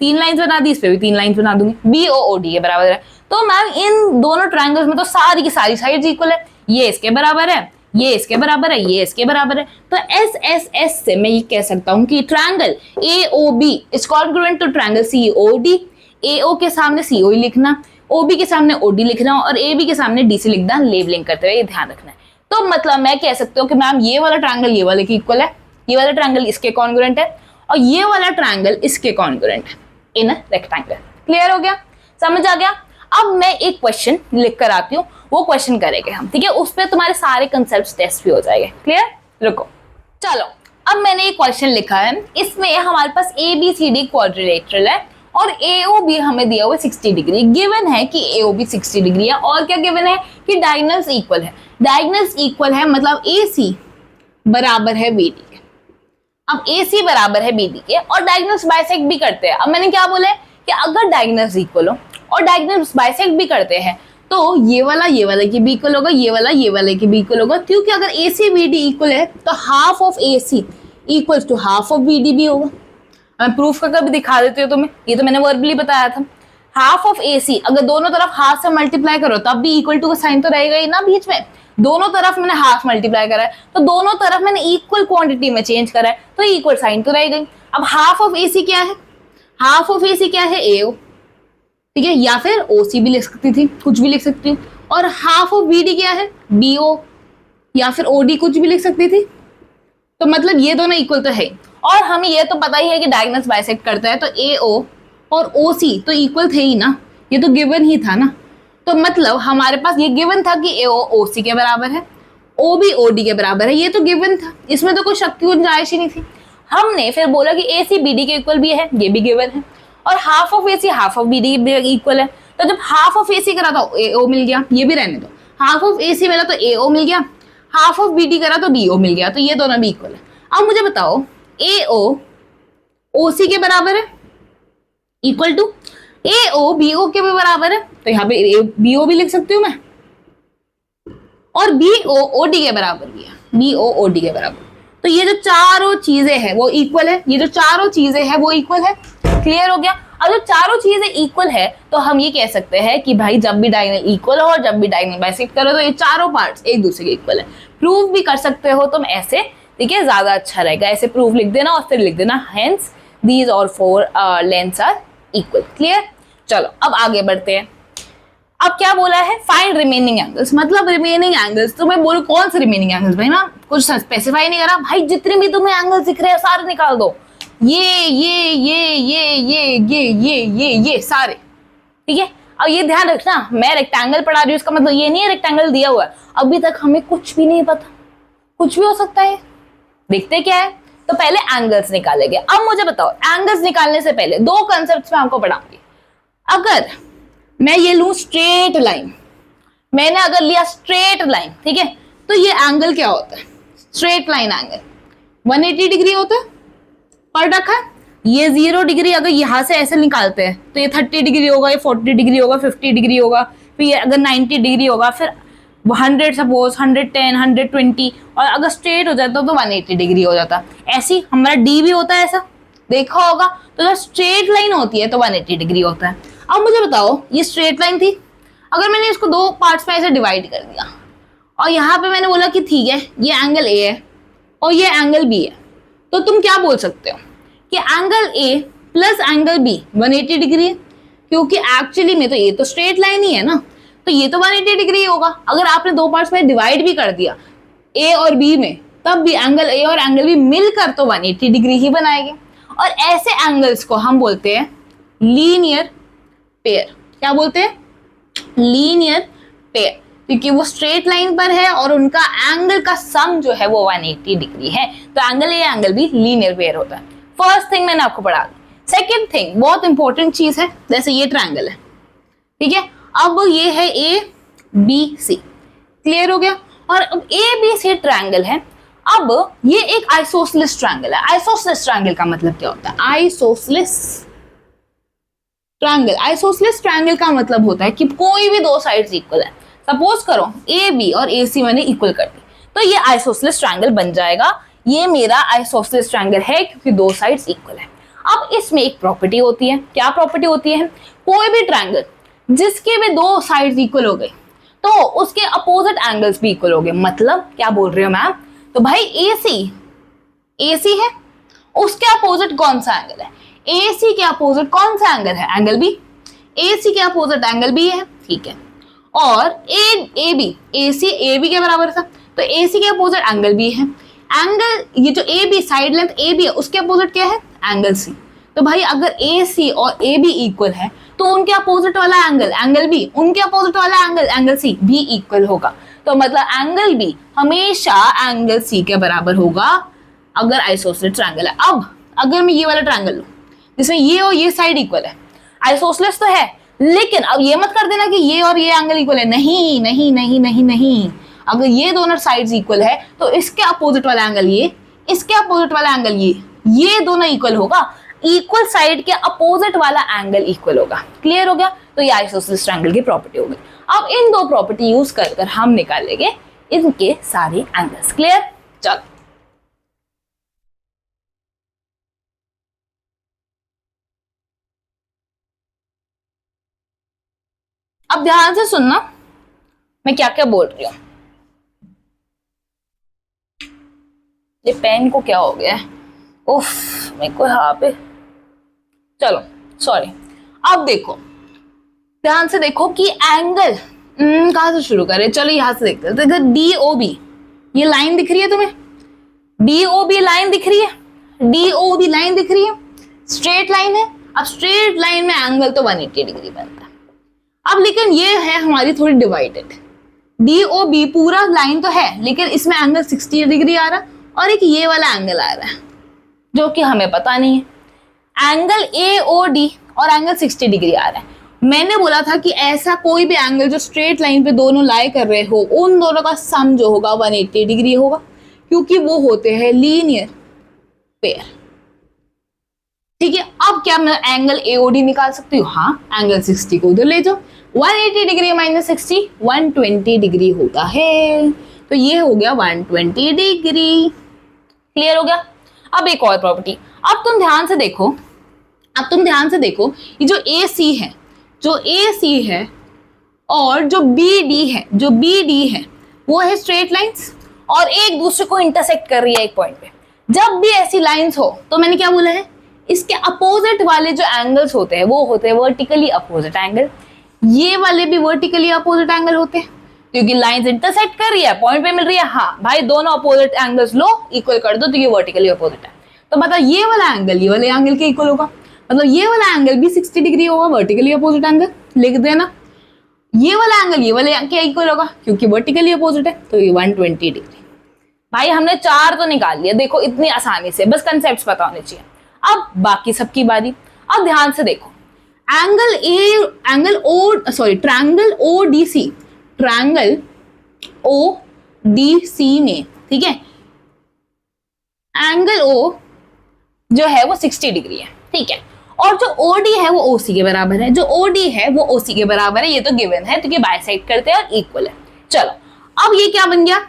3 लाइन्स बना दी, इस पे भी 3 लाइन्स बना दूंगी, BO OD के बराबर है। तो मैम इन दोनों ट्रायंगल्स में तो सारी की सारी साइड्स इक्वल है, ये इसके बराबर है, ये इसके बराबर है, ये इसके बराबर है। तो SSS से मैं ये कह सकता हूं कि triangle AOB is congruent to triangle COD। AO के सामने CO लिखना, OB के सामने OD लिखना और AB के सामने DC लिखना, लेबलिंग करते हुए ये ध्यान रखना है। तो मतलब मैं कह सकती हूँ कि मैम ये वाला ट्रायंगल ये वाले के इक्वल है, ये वाला ट्रायंगल इसके कॉन्ग्रुएंट है और ये वाला ट्रायंगल इसके कॉन्ग्रुएंट है इन रेक्टेंगल। क्लियर हो गया? समझ आ गया? अब मैं एक क्वेश्चन लिख कर आती हूँ, वो क्वेश्चन करेंगे हम, ठीक है। उस पर तुम्हारे सारे कंसेप्ट टेस्ट भी हो जाएंगे। क्लियर? रुको, चलो अब मैंने एक क्वेश्चन लिखा है, इसमें हमारे पास ABCD क्वाड्रिलेटरल है और AOB हमें दिया हुआ 60 डिग्री। गिवन है कि AOB 60 डिग्री है और क्या गिवन है कि डायगोनल्स इक्वल है। डायगोनल्स इक्वल है मतलब AC बराबर है BD के। अब AC बराबर है BD के और डायगोनल्स बाइसेक्ट भी करते हैं। अब मैंने क्या बोला है कि अगर डायगोनल्स इक्वल हो और डायगोनल्स बाइसेक्ट भी करते हैं तो ये वाला के भी इक्वल होगा, ये वाला के भी इक्वल होगा, क्योंकि अगर AC BD इक्वल है तो half of AC equals to half of BD भी होगा। मैं प्रूफ करके भी दिखा देती हूँ तुम्हें, ये तो मैंने वर्बली बताया था। हाफ ऑफ AC अगर दोनों तरफ हाफ से मल्टीप्लाई करो तब भी इक्वल टू का साइन तो रहेगा ही ना बीच में। दोनों तरफ मैंने हाफ मल्टीप्लाई करा है तो दोनों तरफ मैंने इक्वल क्वांटिटी में चेंज करा है तो इक्वल साइन तो रहेगा ही। अब हाफ ऑफ AC क्या है? हाफ ऑफ AC क्या है? AO, ठीक है, या फिर OC भी लिख सकती थी, कुछ भी लिख सकती हूँ। और हाफ ऑफ BD क्या है? BO या फिर OD, कुछ भी लिख सकती थी। तो मतलब ये दोनों इक्वल तो है और हमें ये तो पता ही है कि डायगोनल्स बाइसेक्ट करता है, तो AO और OC तो इक्वल थे ही ना, ये तो गिवन ही था ना। तो मतलब हमारे पास ये गिवन था कि AO OC के बराबर है, OB OD के बराबर है, ये तो गिवन था, इसमें तो कोई शक की गुंजाइश ही नहीं थी। हमने फिर बोला कि AC BD के इक्वल भी है, ये भी गिवन है, और half of AC half of BD equal है। तो जब हाफ ऑफ AC करा तो AO मिल गया, ये भी रहने दो, हाफ ऑफ AC मिला तो AO मिल गया, हाफ ऑफ BD करा तो BO मिल गया, तो ये दोनों भी इक्वल है। अब मुझे बताओ AO OC के बराबर है इक्वल टू AO BO के भी बराबर है, तो यहाँ पे BO भी लिख सकती हूँ मैं, और BO OD के बराबर भी है, BO OD के बराबर। तो ये जो चारों चीजें हैं वो इक्वल है, ये जो चारों चीजें हैं वो इक्वल है। क्लियर हो गया? अब जब चारों चीजें इक्वल है तो हम ये कह सकते हैं कि भाई जब भी डायगोनल इक्वल हो और जब भी डायगोनल बाइसेक्ट करो तो ये चारों पार्ट्स एक दूसरे के इक्वल है। प्रूव भी कर सकते हो तुम ऐसे, ठीक है, ज्यादा अच्छा रहेगा। ऐसे प्रूफ लिख देना और फिर लिख देना हेंस दीज और 4 लेंथ्स आर इक्वल। क्लियर? चलो अब आगे बढ़ते हैं। अब क्या बोला है? फाइंड रिमेनिंग एंगल्स, मतलब रिमेनिंग एंगल्स। तो मैं बोलूं कौन से रिमेनिंग एंगल्स? भाई ना कुछ स्पेसिफाई नहीं करा भाई, जितने भी तुम्हें एंगल्स दिख रहे हैं सारे निकाल दो, ये सारे, ठीक है। अब ये ध्यान रखना, मैं रेक्टेंगल पढ़ा रही हूँ, इसका मतलब ये नहीं है रेक्टेंगल दिया हुआ है। अभी तक हमें कुछ भी नहीं पता, कुछ भी हो सकता है। देखते क्या है, तो पहले एंगल्स निकालेंगे। अब मुझे बताओ, एंगल्स निकालने से पहले 2 कंसेप्ट में आपको पढ़ाऊंगी। अगर मैं ये लूं स्ट्रेट लाइन, मैंने अगर लिया स्ट्रेट लाइन, ठीक है, तो ये एंगल क्या होता है? स्ट्रेट लाइन एंगल 180 डिग्री होता है, पढ़ रखा है। ये 0 डिग्री अगर यहाँ से ऐसे निकालते हैं तो ये 30 डिग्री होगा, ये 40 डिग्री होगा, 50 डिग्री होगा, फिर ये अगर 90 डिग्री होगा, फिर 100 सपोज 110 120, और अगर स्ट्रेट हो जाता तो 180 डिग्री हो जाता। ऐसी हमारा D भी होता है, ऐसा देखा होगा। तो जब स्ट्रेट लाइन होती है तो 180 डिग्री होता है। अब मुझे बताओ, ये स्ट्रेट लाइन थी, अगर मैंने इसको 2 पार्ट्स में ऐसे डिवाइड कर दिया और यहाँ पे मैंने बोला कि ठीक है ये एंगल A है और ये एंगल B है, तो तुम क्या बोल सकते हो कि angle A plus angle B 180 degree है, क्योंकि एक्चुअली में तो ये तो स्ट्रेट लाइन ही है ना, तो ये तो 180 डिग्री होगा। अगर आपने 2 पार्ट्स में डिवाइड भी कर दिया A और B में, तब भी एंगल A और एंगल B मिलकर तो 180 डिग्री ही बनाएंगे। और ऐसे एंगल्स को हम बोलते हैं लीनियर पेयर। क्या बोलते हैं? लीनियर पेयर, क्योंकि वो स्ट्रेट लाइन पर है और उनका एंगल का सम जो है वो 180 डिग्री है, तो angle A angle be linear pair होता है। फर्स्ट थिंग मैंने आपको पढ़ा दी। सेकेंड थिंग बहुत इंपॉर्टेंट चीज है, जैसे ये ट्रायंगल है, ठीक है, अब ये है ए बी सी, क्लियर हो गया। और अब ए बी सी ट्रायंगल है, अब ये एक आइसोसेलेस ट्रायंगल है। आइसोसेलेस ट्रायंगल का मतलब क्या होता है? आइसोसेलेस ट्रायंगल, आइसोसेलेस ट्रायंगल का मतलब होता है कि कोई भी दो साइड्स इक्वल है। सपोज करो ए बी और ए सी मैंने इक्वल कर दी, तो ये आइसोसेलेस ट्रायंगल बन जाएगा। ये मेरा आइसोसेलेस ट्रायंगल है क्योंकि दो साइड्स इक्वल है। अब इसमें एक प्रॉपर्टी होती है, क्या प्रॉपर्टी होती है? कोई भी ट्रायंगल जिसके भी दो साइड्स इक्वल हो गए तो उसके अपोजिट एंगल्स भी इक्वल हो गए। मतलब क्या बोल रहे हो मैम? तो भाई ए सी है, उसके अपोजिट कौन सा एंगल है? ए सी के अपोजिट कौन सा एंगल है? Angle B. ए सी के अपोजिट एंगल बी है, ठीक है। और A B, A C A B के बराबर था, तो ए सी के अपोजिट एंगल बी है। एंगल ये जो A B side length A B है उसके अपोजिट क्या है? Angle C. तो भाई अगर ए सी और ए बी इक्वल है तो उनके अपोजिट वाला एंगल एंगल बी, उनके अपोजिट वाला एंगल एंगल सी भी इक्वल होगा। तो मतलब एंगल बी हमेशा एंगल सी के बराबर होगा अगर आइसोसेलेस ट्रायंगल है। अब अगर मैं ये वाला ट्रायंगल लूं जिसमें ये और ये साइड इक्वल है, आइसोसेलेस तो है, लेकिन अब ये मत कर देना कि ये और ये एंगल इक्वल है। नहीं नहीं नहीं नहीं नहीं, अगर ये दोनों साइड्स इक्वल है तो इसके अपोजिट वाला एंगल ये, इसके अपोजिट वाला एंगल ये दोनों इक्वल होगा। इक्वल साइड के अपोजिट वाला एंगल इक्वल होगा। क्लियर हो गया? तो ये आइसोसेलेस ट्रायंगल की प्रॉपर्टी होगी। अब इन दो प्रॉपर्टी यूज कर हम निकालेंगे इनके सारे एंगल्स। क्लियर? चलो अब ध्यान से सुनना मैं क्या क्या बोल रही हूं। ये पेन को क्या हो गया है? उफ, मेरे को यहाँ पे, चलो सॉरी। अब देखो ध्यान से देखो कि एंगल कहां से शुरू करें? चलो यहां से देखते हैं। देखो डी ओ बी, ये लाइन दिख रही है तुम्हें? डी ओ बी लाइन दिख रही है? डी ओ बी लाइन दिख रही है, स्ट्रेट लाइन है। अब स्ट्रेट लाइन में एंगल तो 180 डिग्री बनता है। अब लेकिन ये है हमारी थोड़ी डिवाइडेड। डी ओ बी पूरा लाइन तो है लेकिन इसमें एंगल 60 डिग्री आ रहा है और एक ये वाला एंगल आ रहा है जो कि हमें पता नहीं है। एंगल ए ओ डी और एंगल 60 डिग्री आ रहा है। मैंने बोला था कि ऐसा कोई भी एंगल जो स्ट्रेट लाइन पे दोनों लाई कर रहे हो उन दोनों का सम जो होगा 180 डिग्री होगा, क्योंकि वो होते हैं लीनियर पेयर। ठीक है, अब क्या मैं एंगल एओडी निकाल सकती हूँ? हाँ, एंगल 60 को उधर ले जाओ। 180 डिग्री माइनस 60 120 डिग्री होता है, तो ये हो गया 120 डिग्री। क्लियर हो गया? अब एक और प्रॉपर्टी, अब तुम ध्यान से देखो, ये जो ए सी है और जो बी डी है वो है स्ट्रेट लाइंस और एक दूसरे को इंटरसेक्ट कर रही है एक पॉइंट पे। जब भी ऐसी लाइंस हो तो मैंने क्या बोला है, इसके अपोजिट वाले जो एंगल्स होते हैं वो होते हैं वर्टिकली अपोजिट एंगल। ये वाले भी वर्टिकली अपोजिट एंगल होते हैं क्योंकि लाइंस इंटरसेक्ट कर रही है, पॉइंट पे मिल रही है। हाँ भाई, दोनों अपोजिट एंगल्स लो, इक्वल कर दो तो ये वर्टिकली अपोजिट है। तो मतलब ये वाला एंगल ये वाले एंगल के इक्वल होगा, मतलब ये वाला एंगल भी 60 डिग्री होगा, वर्टिकली अपोजिट एंगल लिख देना। ये वाला एंगल ये वाले के इक्वल होगा क्योंकि वर्टिकली अपोजिट है, तो ये 120 डिग्री। भाई हमने 4 तो निकाल लिया, देखो इतनी आसानी से, बस कंसेप्ट पता होने चाहिए। अब बाकी सबकी बारी। अब ध्यान से देखो, ट्रायंगल ओ डी सी में, ठीक है, एंगल ओ जो है वो 60 डिग्री है, ठीक है, और जो ओडी है वो ओसी के बराबर है, जो ओडी है वो ओसी के बराबर है। ये तो गिवन है क्योंकि बाइसेक्ट करते हैं और इक्वल है। चलो अब ये क्या बन गया?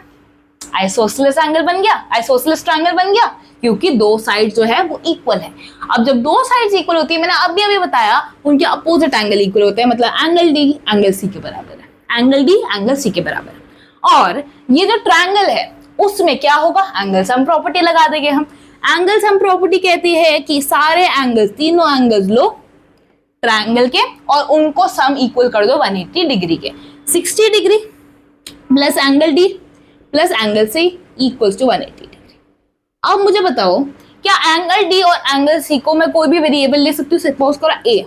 आइसोसेलेस एंगल बन गया, आइसोसेलेस ट्रायंगल बन गया क्योंकि दो साइड जो है वो इक्वल है। अब जब दो साइड्स इक्वल होती है, मैंने अभी बताया, उनके अपोजिट एंगल इक्वल होते हैं, मतलब एंगल डी एंगल सी के बराबर है, एंगल डी एंगल सी के बराबर है। और ये जो ट्रायंगल है उसमें क्या होगा? एंगल सम प्रॉपर्टी लगा देंगे हम। एंगल सम प्रॉपर्टी कहती है कि सारे एंगल्स, तीनों एंगल्स लो ट्रायंगल के और उनको सम इक्वल कर दो 180 डिग्री के। 60 degree plus angle D plus angle C equals to 180 degree. अब मुझे बताओ क्या एंगल डी और एंगल सी को मैं कोई भी वेरिएबल ले सकती हूँ? सपोज करो ए,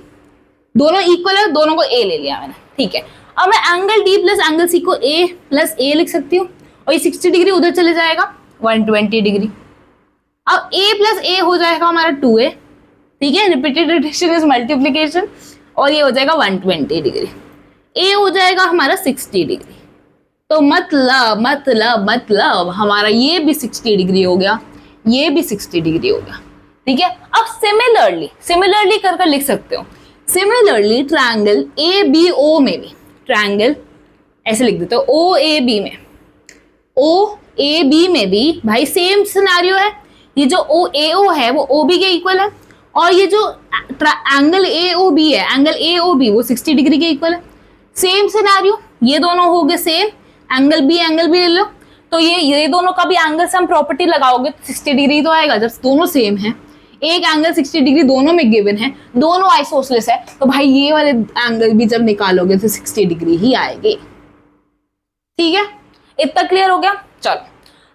दोनों इक्वल है, दोनों को ए ले लिया मैंने, ठीक है। अब मैं angle D plus angle C को ए प्लस ए लिख सकती हूँ, और ये 60 डिग्री उधर चले जाएगा 120 डिग्री। अब ए प्लस ए हो जाएगा हमारा 2a, ठीक है, रिपीटेड एडिशन इज मल्टीप्लीकेशन, और ये हो जाएगा 120 डिग्री। ए हो जाएगा हमारा 60 डिग्री। तो मतलब हमारा ये भी 60 डिग्री हो गया, ये भी 60 डिग्री हो गया, ठीक है। अब सिमिलरली कर लिख सकते हो। Similarly triangle A B O में भी, ट्रायंगल ऐसे लिख देते हो, ओ ए बी में भी भाई सेम सिनेरियो है। ये जो ओ ए ओ है वो ओ बी के इक्वल है, और ये जो एंगल ए ओ बी है, एंगल ए ओ बी वो 60 डिग्री के इक्वल है। सेम सिनेरियो, ये दोनों हो गए सेम, एंगल बी ले लो, तो ये दोनों का भी एंगल से हम प्रॉपर्टी लगाओगे तो 60 डिग्री तो आएगा जब दोनों सेम है। एक एंगल 60 डिग्री दोनों में गिवन है, दोनों आइसोसेलेस है, तो भाई ये वाले एंगल भी जब निकालोगे तो 60 डिग्री ही आएंगे, ठीक है। इतना क्लियर हो गया? चलो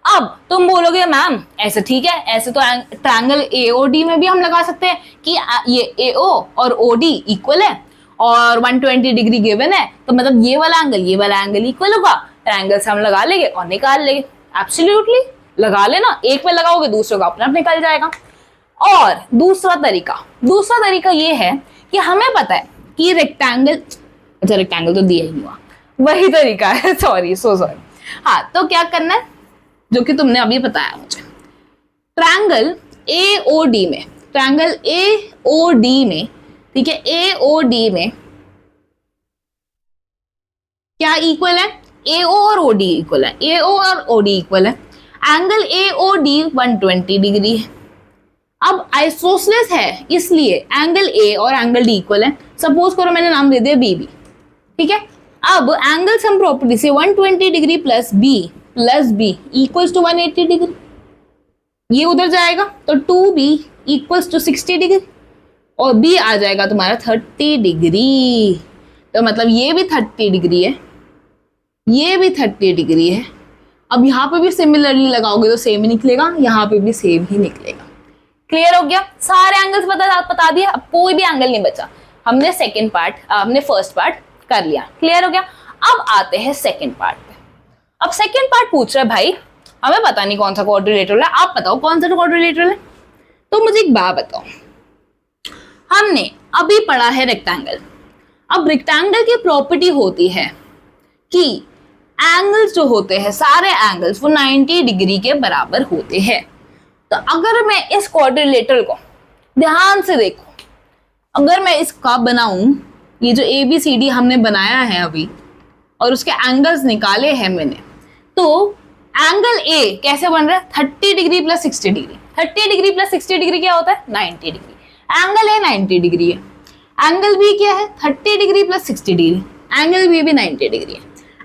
अब तुम बोलोगे मैम ऐसे ठीक है, ऐसे तो ट्रायंगल एओडी में भी हम लगा सकते हैं कि ये एओ और ओडी इक्वल है और 120 डिग्री गिवन है, तो मतलब ये वाला एंगल इक्वल होगा, ट्रायंगल से हम लगा लेंगे और निकाल लेंगे। एब्सोल्युटली लगा लेना, एक पे लगाओगे दूसरे का अपने आप निकल जाएगा। और दूसरा तरीका ये है कि हमें पता है कि रेक्टेंगल तो दिया ही नहीं हुआ, वही तरीका है, सॉरी। हाँ, तो क्या करना है जो कि तुमने अभी बताया मुझे, ट्रायंगल एओडी में, ठीक है, एओडी में क्या इक्वल है? एओ और ओडी इक्वल है, एंगल एओडी 120 डिग्री है। अब आइसोसेलेस है इसलिए एंगल ए और एंगल डी इक्वल है। सपोज करो मैंने नाम दे दिया बीबी, ठीक है। अब एंगल सम प्रॉपर्टी से 120 degree plus B equals to 180 degree, ये उधर जाएगा तो 2b इक्वल्स टू 60 डिग्री, और b आ जाएगा तुम्हारा 30 डिग्री। तो मतलब ये भी 30 डिग्री है, ये भी 30 डिग्री है। अब यहाँ पे भी सिमिलरली लगाओगे तो सेम ही निकलेगा, यहाँ पे भी सेम ही निकलेगा। क्लियर हो गया? सारे एंगल्स बता दिए, अब कोई भी एंगल नहीं बचा। हमने फर्स्ट पार्ट कर लिया, क्लियर हो गया। अब आते हैं सेकंड पार्ट पे। अब सेकंड पार्ट पूछ रहा है भाई हमें पता नहीं कौन सा क्वाड्रिलेटरल है, आप बताओ कौन सा क्वाड्रिलेटरल है। तो मुझे एक बात बताओ, हमने अभी पढ़ा है रेक्टेंगल। अब रेक्टेंगल की प्रॉपर्टी होती है कि एंगल्स जो होते हैं, सारे एंगल्स वो 90 डिग्री के बराबर होते हैं। तो अगर मैं इस क्वाड्रिलेटरल को ध्यान से देखो, अगर मैं इसका बनाऊं, ये जो ABCD हमने बनाया है अभी और उसके एंगल्स निकाले हैं मैंने, तो एंगल A कैसे बन रहा है? 30 degree plus 60 degree. 30 degree plus 60 degree क्या होता है? 90 डिग्री। एंगल A 90 डिग्री है, एंगल B क्या है? 30 degree plus 60 degree, angle B भी 90 डिग्री है।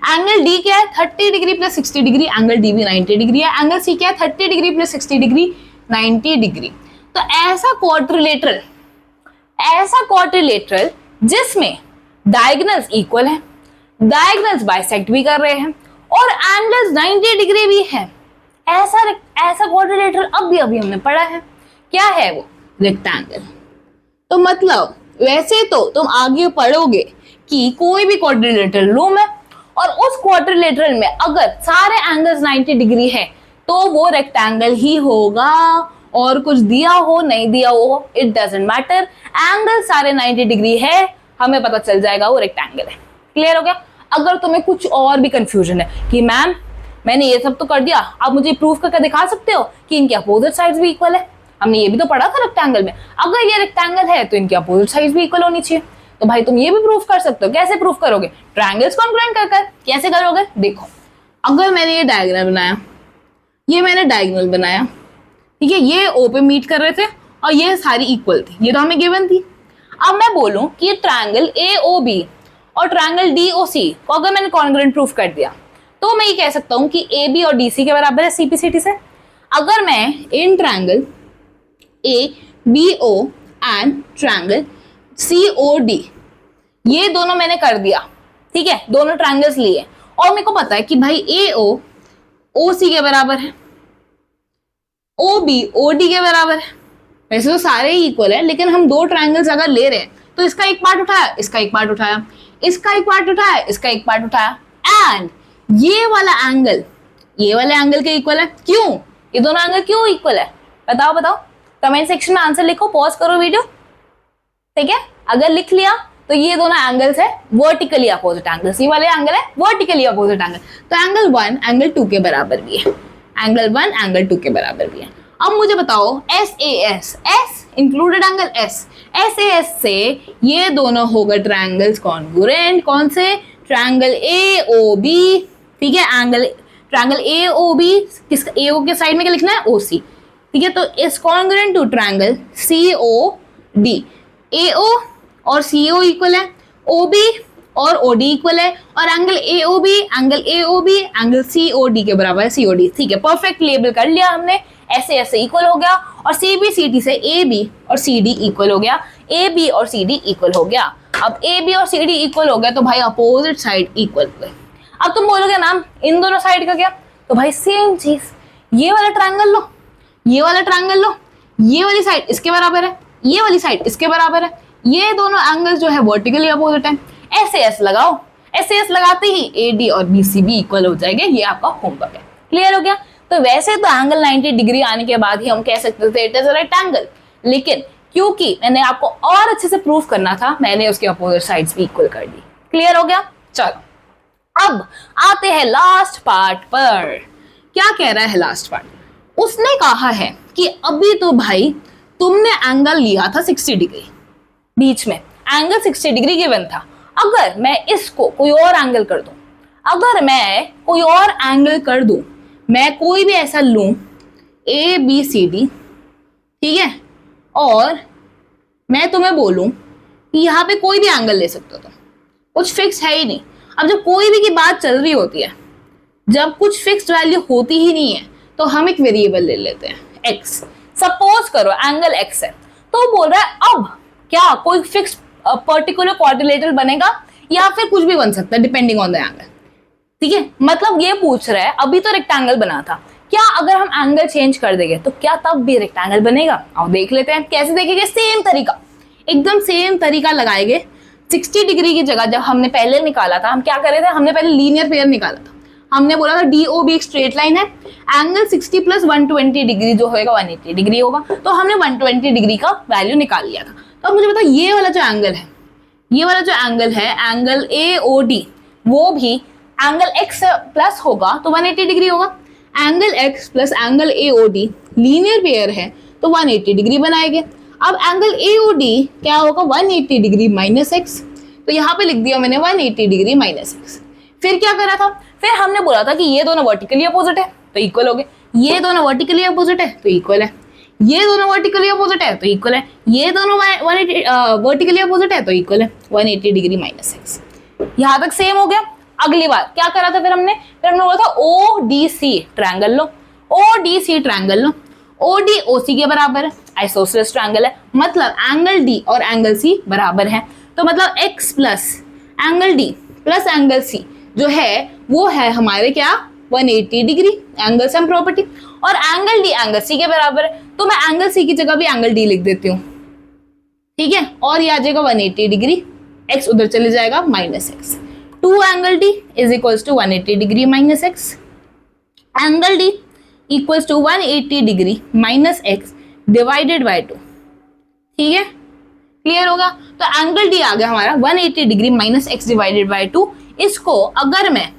एंगल D क्या है? 30 degree plus 60 degree, angle D भी 90 डिग्री है। एंगल C क्या है? 30 डिग्री प्लस 60 डिग्री, 90 डिग्री। तो ऐसा क्वाड्रिलेटरल जिसमें डायगोनल्स इक्वल है, डायगोनल्स बाइसेक्ट भी कर रहे हैं और एंगल्स 90 डिग्री भी है, ऐसा क्वाड्रिलेटरल अभी हमने पढ़ा है। क्या है वो? रेक्टेंगल। तो मतलब वैसे तो तुम आगे पढ़ोगे कि कोई भी क्वाड्रिलेटरल लो मैं, और उस क्वाड्रिलेटरल में अगर सारे एंगल्स 90 डिग्री है तो वो रेक्टेंगल ही होगा, और कुछ दिया हो नहीं दिया हो इट डजंट मैटर, एंगल सारे 90 डिग्री है, हमें पता चल जाएगा वो रेक्टेंगल है। क्लियर हो गया? अगर तुम्हें कुछ और भी कंफ्यूजन है कि मैम मैंने ये सब तो कर दिया, आप मुझे प्रूफ करके दिखा सकते हो कि इनके अपोजिट साइड्स भी इक्वल है, हमने ये भी तो पढ़ा था रेक्टेंगल में, अगर ये रेक्टेंगल है तो इनके अपोजिट साइड्स भी इक्वल होनी चाहिए। तो भाई तुम ये भी प्रूफ कर सकते हो। कैसे प्रूफ करोगे? ट्रायंगल्स कॉन्ग्रुएंट कर कैसे करोगे? देखो, अगर मैंने ये डायग्राम बनाया, ये मैंने डायगोनल बनाया, ठीक है, ये O पे मीट कर रहे थे और ये सारी इक्वल थी, ये तो हमें गिवन थी। अब मैं बोलूं कि ये ट्रायंगल AOB और ट्रायंगल DOC को अगर मैंने कॉन्ग्रुएंट प्रूफ कर दिया तो मैं ये कह सकता हूं कि AB और DC के बराबर है CPCT से। अगर मैं in triangle ABO and triangle COD ये दोनों मैंने कर दिया, ठीक है, दोनों ट्रायंगल्स लिए, और मेरे को पता है कि भाई AO OC के बराबर है, OB OD के बराबर है। वैसे तो सारे ही इक्वल है, लेकिन हम दो ट्रायंगल्स अगर ले रहे हैं तो इसका एक पार्ट उठाया, इसका एक पार्ट उठाया, इसका एक पार्ट उठाया, इसका एक पार्ट उठाया, एंड ये वाला एंगल ये वाले एंगल के इक्वल है। क्यों? ये दोनों एंगल क्यों इक्वल है? बताओ बताओ, कमेंट सेक्शन में आंसर लिखो, पॉज करो वीडियो, ठीक है। अगर लिख लिया तो ये दोनों एंगल्स है वर्टिकली अपोजिट एंगल्स, ये वाले एंगल है वर्टिकली अपोजिट एंगल। तो एंगल 1 एंगल 2 के बराबर भी है, एंगल 1 एंगल 2 के बराबर भी है। अब मुझे बताओ SAS, S included angle S, SAS से ये दोनों होगा ट्रायंगल्स कॉन्ग्रुएंट। कौन से? ट्रायंगल AOB, ठीक है। ट्रायंगल AOB किस AO के साइड में क्या लिखना है? OC, ठीक है। तो is congruent to triangle COD। AO और CO इक्वल है, OB और OD इक्वल है, और एंगल AOB एंगल COD के बराबर है, COD, ठीक है। परफेक्ट लेबल कर लिया हमने, SAS से इक्वल हो गया, और CBCD से AB और CD इक्वल हो गया, AB और CD इक्वल हो गया। अब AB और CD इक्वल हो गया तो भाई अपोजिट साइड इक्वल हो गए। अब तुम बोलोगे मैम इन दोनों साइड का क्या? तो भाई सेम चीज, ये वाला ट्रायंगल लो, ये वाला ट्रायंगल लो, ये वाली साइड इसके बराबर है, ये वाली साइड इसके बराबर है, ये दोनों एंगल्स जो है वर्टिकली अपोजिट है। SAS लगाओ, SAS लगाते ही AD और BC भी इक्वल हो जाएंगे। ये आपका होमवर्क है, क्लियर हो गया। तो वैसे तो एंगल 90 डिग्री आने के बाद ही हम कह सकते थे इट इज अ रेक्टेंगल, लेकिन क्योंकि मैंने आपको और अच्छे से प्रूफ करना था, मैंने उसके अपोजिट साइड्स भी इक्वल कर दी। क्लियर हो गया। चलो अब आते हैं लास्ट पार्ट पर। क्या कह रहा है लास्ट पार्ट? उसने कहा है कि अभी तो भाई तुमने एंगल लिया था 60 डिग्री, बीच में एंगल 60 डिग्री गिवन था। अगर मैं इसको कोई और एंगल कर दूं, अगर मैं कोई और एंगल कर दूं, मैं कोई भी ऐसा लूं ABCD, ठीक है, और मैं तुम्हें बोलूं कि यहाँ पे कोई भी एंगल ले सकते हो, तो कुछ फिक्स है ही नहीं। अब जब कोई भी की बात चल रही होती है, जब कुछ फिक्स्ड वैल्यू होती ही नहीं है, तो हम एक वेरिएबल ले लेते हैं x। सपोज करो एंगल x है, तो बोल रहा है अब क्या कोई फिक्स पर्टिकुलर क्वाड्रिलेटरल बनेगा या फिर कुछ भी बन सकता है डिपेंडिंग ऑन द एंगल, ठीक है। मतलब ये पूछ रहा है अभी तो रेक्टेंगल बना था, क्या अगर हम एंगल चेंज कर देंगे तो क्या तब भी रेक्टेंगल बनेगा? आओ देख लेते हैं कैसे देखेंगे। सेम तरीका, एकदम सेम तरीका लगाएंगे। 60 डिग्री की जगह जब हमने पहले निकाला था, हम क्या कर रहे थे? हमने पहले लीनियर पेयर निकाला था। हमने बोला था DOB एक स्ट्रेट लाइन है, एंगल 60 प्लस 120 डिग्री जो होगा 180 डिग्री होगा, तो हमने 120 डिग्री का वैल्यू निकाल लिया था। तो अब मुझे बताओ ये वाला जो एंगल है, ये वाला जो एंगल है एंगल AOD, वो भी एंगल x प्लस होगा तो 180 डिग्री होगा। Angle x plus angle AOD linear pair है तो 180 डिग्री बनाएंगे। अब एंगल AOD क्या होगा? 180 डिग्री माइनस x, तो यहाँ पे लिख दिया मैंने 180 डिग्री माइनस x। फिर क्या करा था? फिर हमने बोला था कि ये दोनों वर्टिकली अपोजिट है तो इक्वल हो गए, ये दोनों वर्टिकली अपोजिट है तो इक्वल है, ये दोनों वर्टिकली अपोजिट है तो इक्वल है, ये दोनों वर्टिकली अपोजिट है तो इक्वल है, 180 डिग्री माइनस x। यहाँ तक सेम हो गया। अगली बार क्या करा था? फिर हमने बोला था ODC ट्रायंगल लो, ODC ट्रायंगल लो, OD OC के बराबर है, आइसोसेलेस ट्रायंगल है, मतलब एंगल D और एंगल C बराबर है। तो मतलब x plus angle D plus angle C जो है वो है हमारे क्या? 180 डिग्री, एंगल सम प्रॉपर्टी, और एंगल D एंगल C के बराबर है, तो मैं एंगल C की जगह भी एंगल D लिख देती हूँ, ठीक है। और ये आ जाएगा 180 डिग्री, x उधर चले जाएगा minus x। 2 angle D is equals to 180 degree minus x, angle D equals to 180 degree minus x divided by 2, ठीक है। क्लियर होगा? तो एंगल D आ गया हमारा 180 degree minus x divided by 2। इसको अगर मैं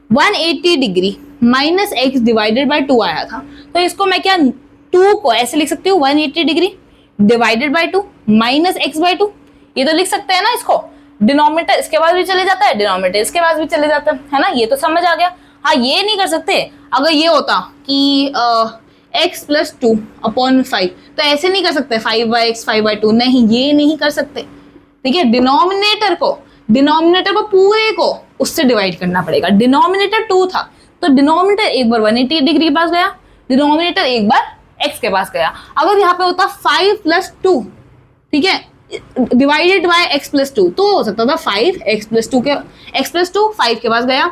180 degree minus x divided by 2 आया था, तो इसको मैं क्या 2 को ऐसे लिख सकती हूँ 180 degree divided by 2 minus x by 2, ये तो लिख सकते हैं ना। इसको डिनोमिनेटर इसके बाद भी चले जाता है, डिनोमिनेटर इसके बाद भी चले जाता है ना, ये तो समझ आ गया। हाँ ये नहीं कर सकते, अगर ये होता कि x प्लस 2 अपॉन 5, तो ऐसे नहीं कर सकते 5/x 5/2, नहीं ये नहीं कर सकते, ठीक है। डिनोमिनेटर को पूरे को उससे डिवाइड करना पड़ेगा। डिनोमिनेटर 2 था तो डिनोमिनेटर एक बार 180 डिग्री के पास गया, डिनोमिनेटर एक बार x के पास गया। अगर यहाँ पे होता 5 प्लस 2, ठीक है, डिवाइडेड बाय x प्लस 2, तो हो सकता था 5 x प्लस 2 5 के पास गया,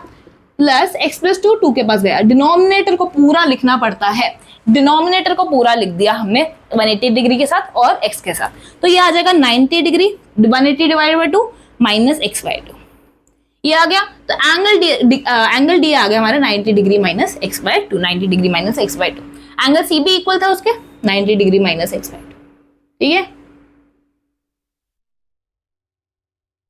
प्लस x प्लस 2 2 के पास गया। डिनोमिनेटर को पूरा लिखना पड़ता है, डिनोमिनेटर को पूरा लिख दिया हमने 180 डिग्री के साथ और x के साथ, तो ये आ जाएगा 90 degree 180 divided by 2 minus x by 2, ये आ गया। तो एंगल डी आ गया हमारा 90 degree minus x by 2, 90 degree minus x by 2। Angle C भी इक्वल था उसके 90 डिग्री माइनस x बाई 2, ठीक है।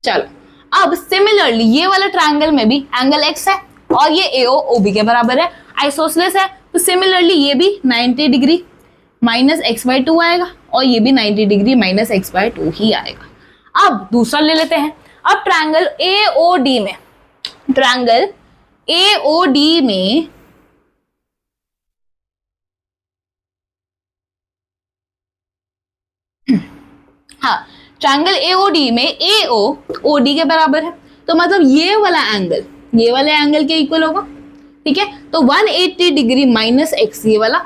चलो अब सिमिलरली ये वाला ट्रायंगल में भी एंगल x है और ये AO OB के बराबर है, आइसोसेलेस है, तो सिमिलरली ये भी 90 डिग्री माइनस x बाई 2 आएगा और ये भी 90 डिग्री माइनस x बाई 2 ही आएगा। अब दूसरा ले लेते हैं। अब ट्रायंगल AOD में, ट्रायंगल AOD में हाँ, ट्रायंगल AOD में AO OD के बराबर है, तो मतलब ये वाला एंगल ये वाले एंगल के इक्वल होगा, ठीक है। तो 180 डिग्री माइनस x ये वाला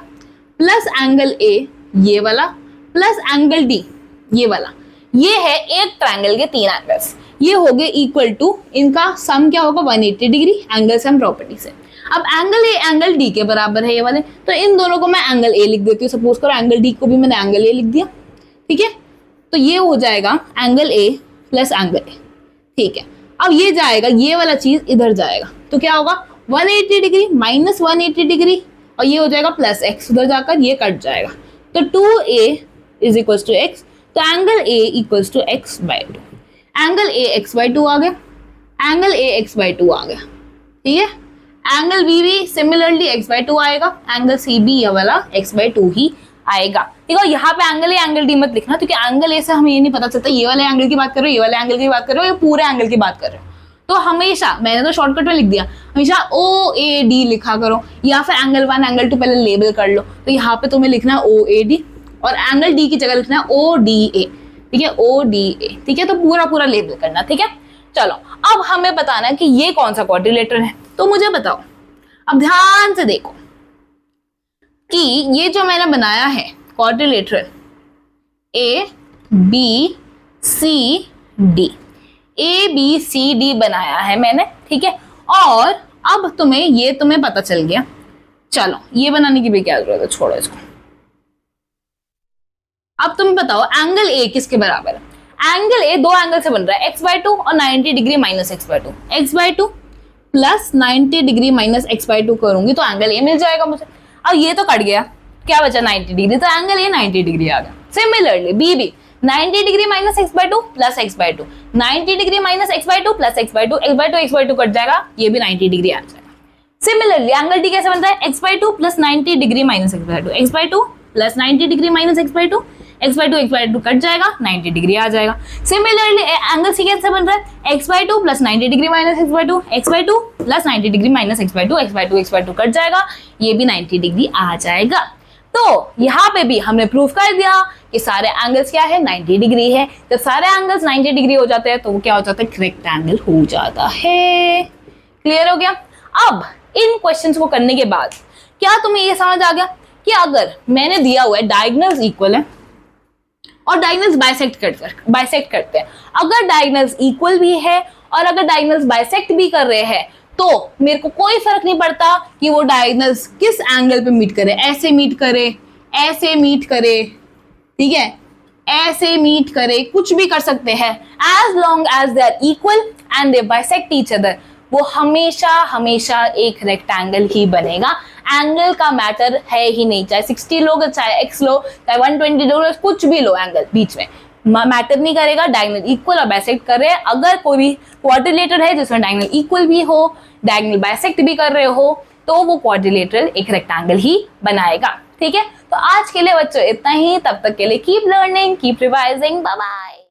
प्लस एंगल A ये वाला प्लस एंगल D ये वाला, ये है एक ट्रायंगल के 3 एंगल्स, ये हो गए इक्वल टू, इनका सम क्या होगा 180 डिग्री एंगल सम प्रॉपर्टी से। अब एंगल A एंगल D के बराबर है ये वाले, तो इन दोनों को मैं एंगल A लिख देती हूँ, सपोज करो एंगल D को भी मैंने एंगल A लिख दिया, ठीक है। तो ये हो जाएगा angle A plus angle A, ठीक है। अब ये जाएगा, ये वाला चीज इधर जाएगा, तो क्या होगा 180 डिग्री माइनस 180 डिग्री और ये हो जाएगा प्लस x, उधर जाकर ये कट जाएगा, तो 2a is equal to x, तो angle A equal to x by 2, angle A x by 2 आ गया, एंगल A x बाई 2 आ गया, ठीक है। एंगल B भी सिमिलरली x बाई 2 आएगा, एंगल C भी ये वाला x बाई 2 ही आएगा, ठीक है। यहाँ पे एंगल A एंगल D मत लिखना, क्योंकि एंगल A से हमें ये नहीं पता चलता ये वाले एंगल की बात कर रहे हो, ये वाले एंगल की बात कर रहे हो, या पूरे एंगल की बात कर रहे हो। तो हमेशा, मैंने तो शॉर्टकट में लिख दिया, हमेशा OAD लिखा करो, या फिर एंगल 1 एंगल 2 पहले लेबल कर लो। तो यहाँ पे तुम्हें लिखना है OAD और एंगल D की जगह लिखना है ODA, ठीक है, ODA, ठीक है। तो पूरा पूरा लेबल करना, ठीक है। चलो अब हमें बताना है कि ये कौन सा क्वाड्रिलेटरल है, तो मुझे बताओ, अब ध्यान से देखो कि ये जो मैंने बनाया है क्वाड्रिलेटरल ABCD बनाया है मैंने, ठीक है। और अब तुम्हें पता चल गया, चलो ये बनाने की भी क्या जरूरत है, छोड़ो इसको। अब तुम बताओ एंगल A किसके बराबर है। एंगल A दो एंगल से बन रहा है, x बाई 2 और 90 degree minus x by 2, x by 2 plus 90 degree minus x by 2 करूंगी तो एंगल A मिल जाएगा मुझे। अब ये तो कट गया, क्या बचा 90 डिग्री, तो एंगल A 90 डिग्री आ गया। सिमिलरली B भी 90 degree minus x by 2 plus x by 2, 90 degree minus x by 2 plus x by 2, x by 2 cut जाएगा, ये भी 90 डिग्री आ जाएगा। सिमिलरली एंगल D कैसे बनता है, x by 2 plus 90 degree minus x by 2, x by 2 plus 90 degree minus x by 2, x by 2 cut जाएगा, 90 degree आ जाएगा। Similarly angle C कैसे बन रहा है, x by 2 plus 90 degree minus x by 2, x by 2 plus 90 degree minus x by 2, x by 2 cut जाएगा, ये भी 90 degree आ जाएगा। तो यहाँ पे भी हमने प्रूफ कर दिया कि सारे एंगल्स क्या है 90 डिग्री है। जब सारे एंगल्स 90 डिग्री हो जाते हैं तो वो क्या हो जाता है, करेक्ट एंगल हो जाता है। क्लियर हो गया। अब इन क्वेश्चंस को करने के बाद क्या तुम्हें ये समझ आ गया कि अगर मैंने दिया हुआ है डायगोनल्स इक्वल है और डायगोनल्स बाइसेक्ट करते हैं, अगर डायगोनल्स इक्वल भी है और अगर डायगोनल्स बाइसेक्ट भी कर रहे हैं तो मेरे को कोई फर्क नहीं पड़ता कि वो डायगोनल्स किस एंगल पे मीट करे, ऐसे मीट करे, ऐसे मीट करे, ठीक है, ऐसे मीट करे, कुछ भी कर सकते हैं, as long as they are equal and they bisect each other, वो हमेशा एक रेक्टेंगल ही बनेगा। एंगल का मैटर है ही नहीं, चाहे 60 लो, चाहे x लो, चाहे 120 लो, कुछ भी लो, एंगल बीच में मैटर नहीं करेगा। डायगोनल इक्वल और बाइसेक्ट कर रहे हैं, अगर कोई भी क्वाड्रिलेटरल है जिसमें डायगोनल इक्वल भी हो, डायगोनल बाइसेक्ट भी कर रहे हो, तो वो क्वाड्रिलेटरल एक रेक्टेंगल ही बनाएगा। ठीक है, तो आज के लिए बच्चों इतना ही। तब तक के लिए keep learning, keep revising, bye bye.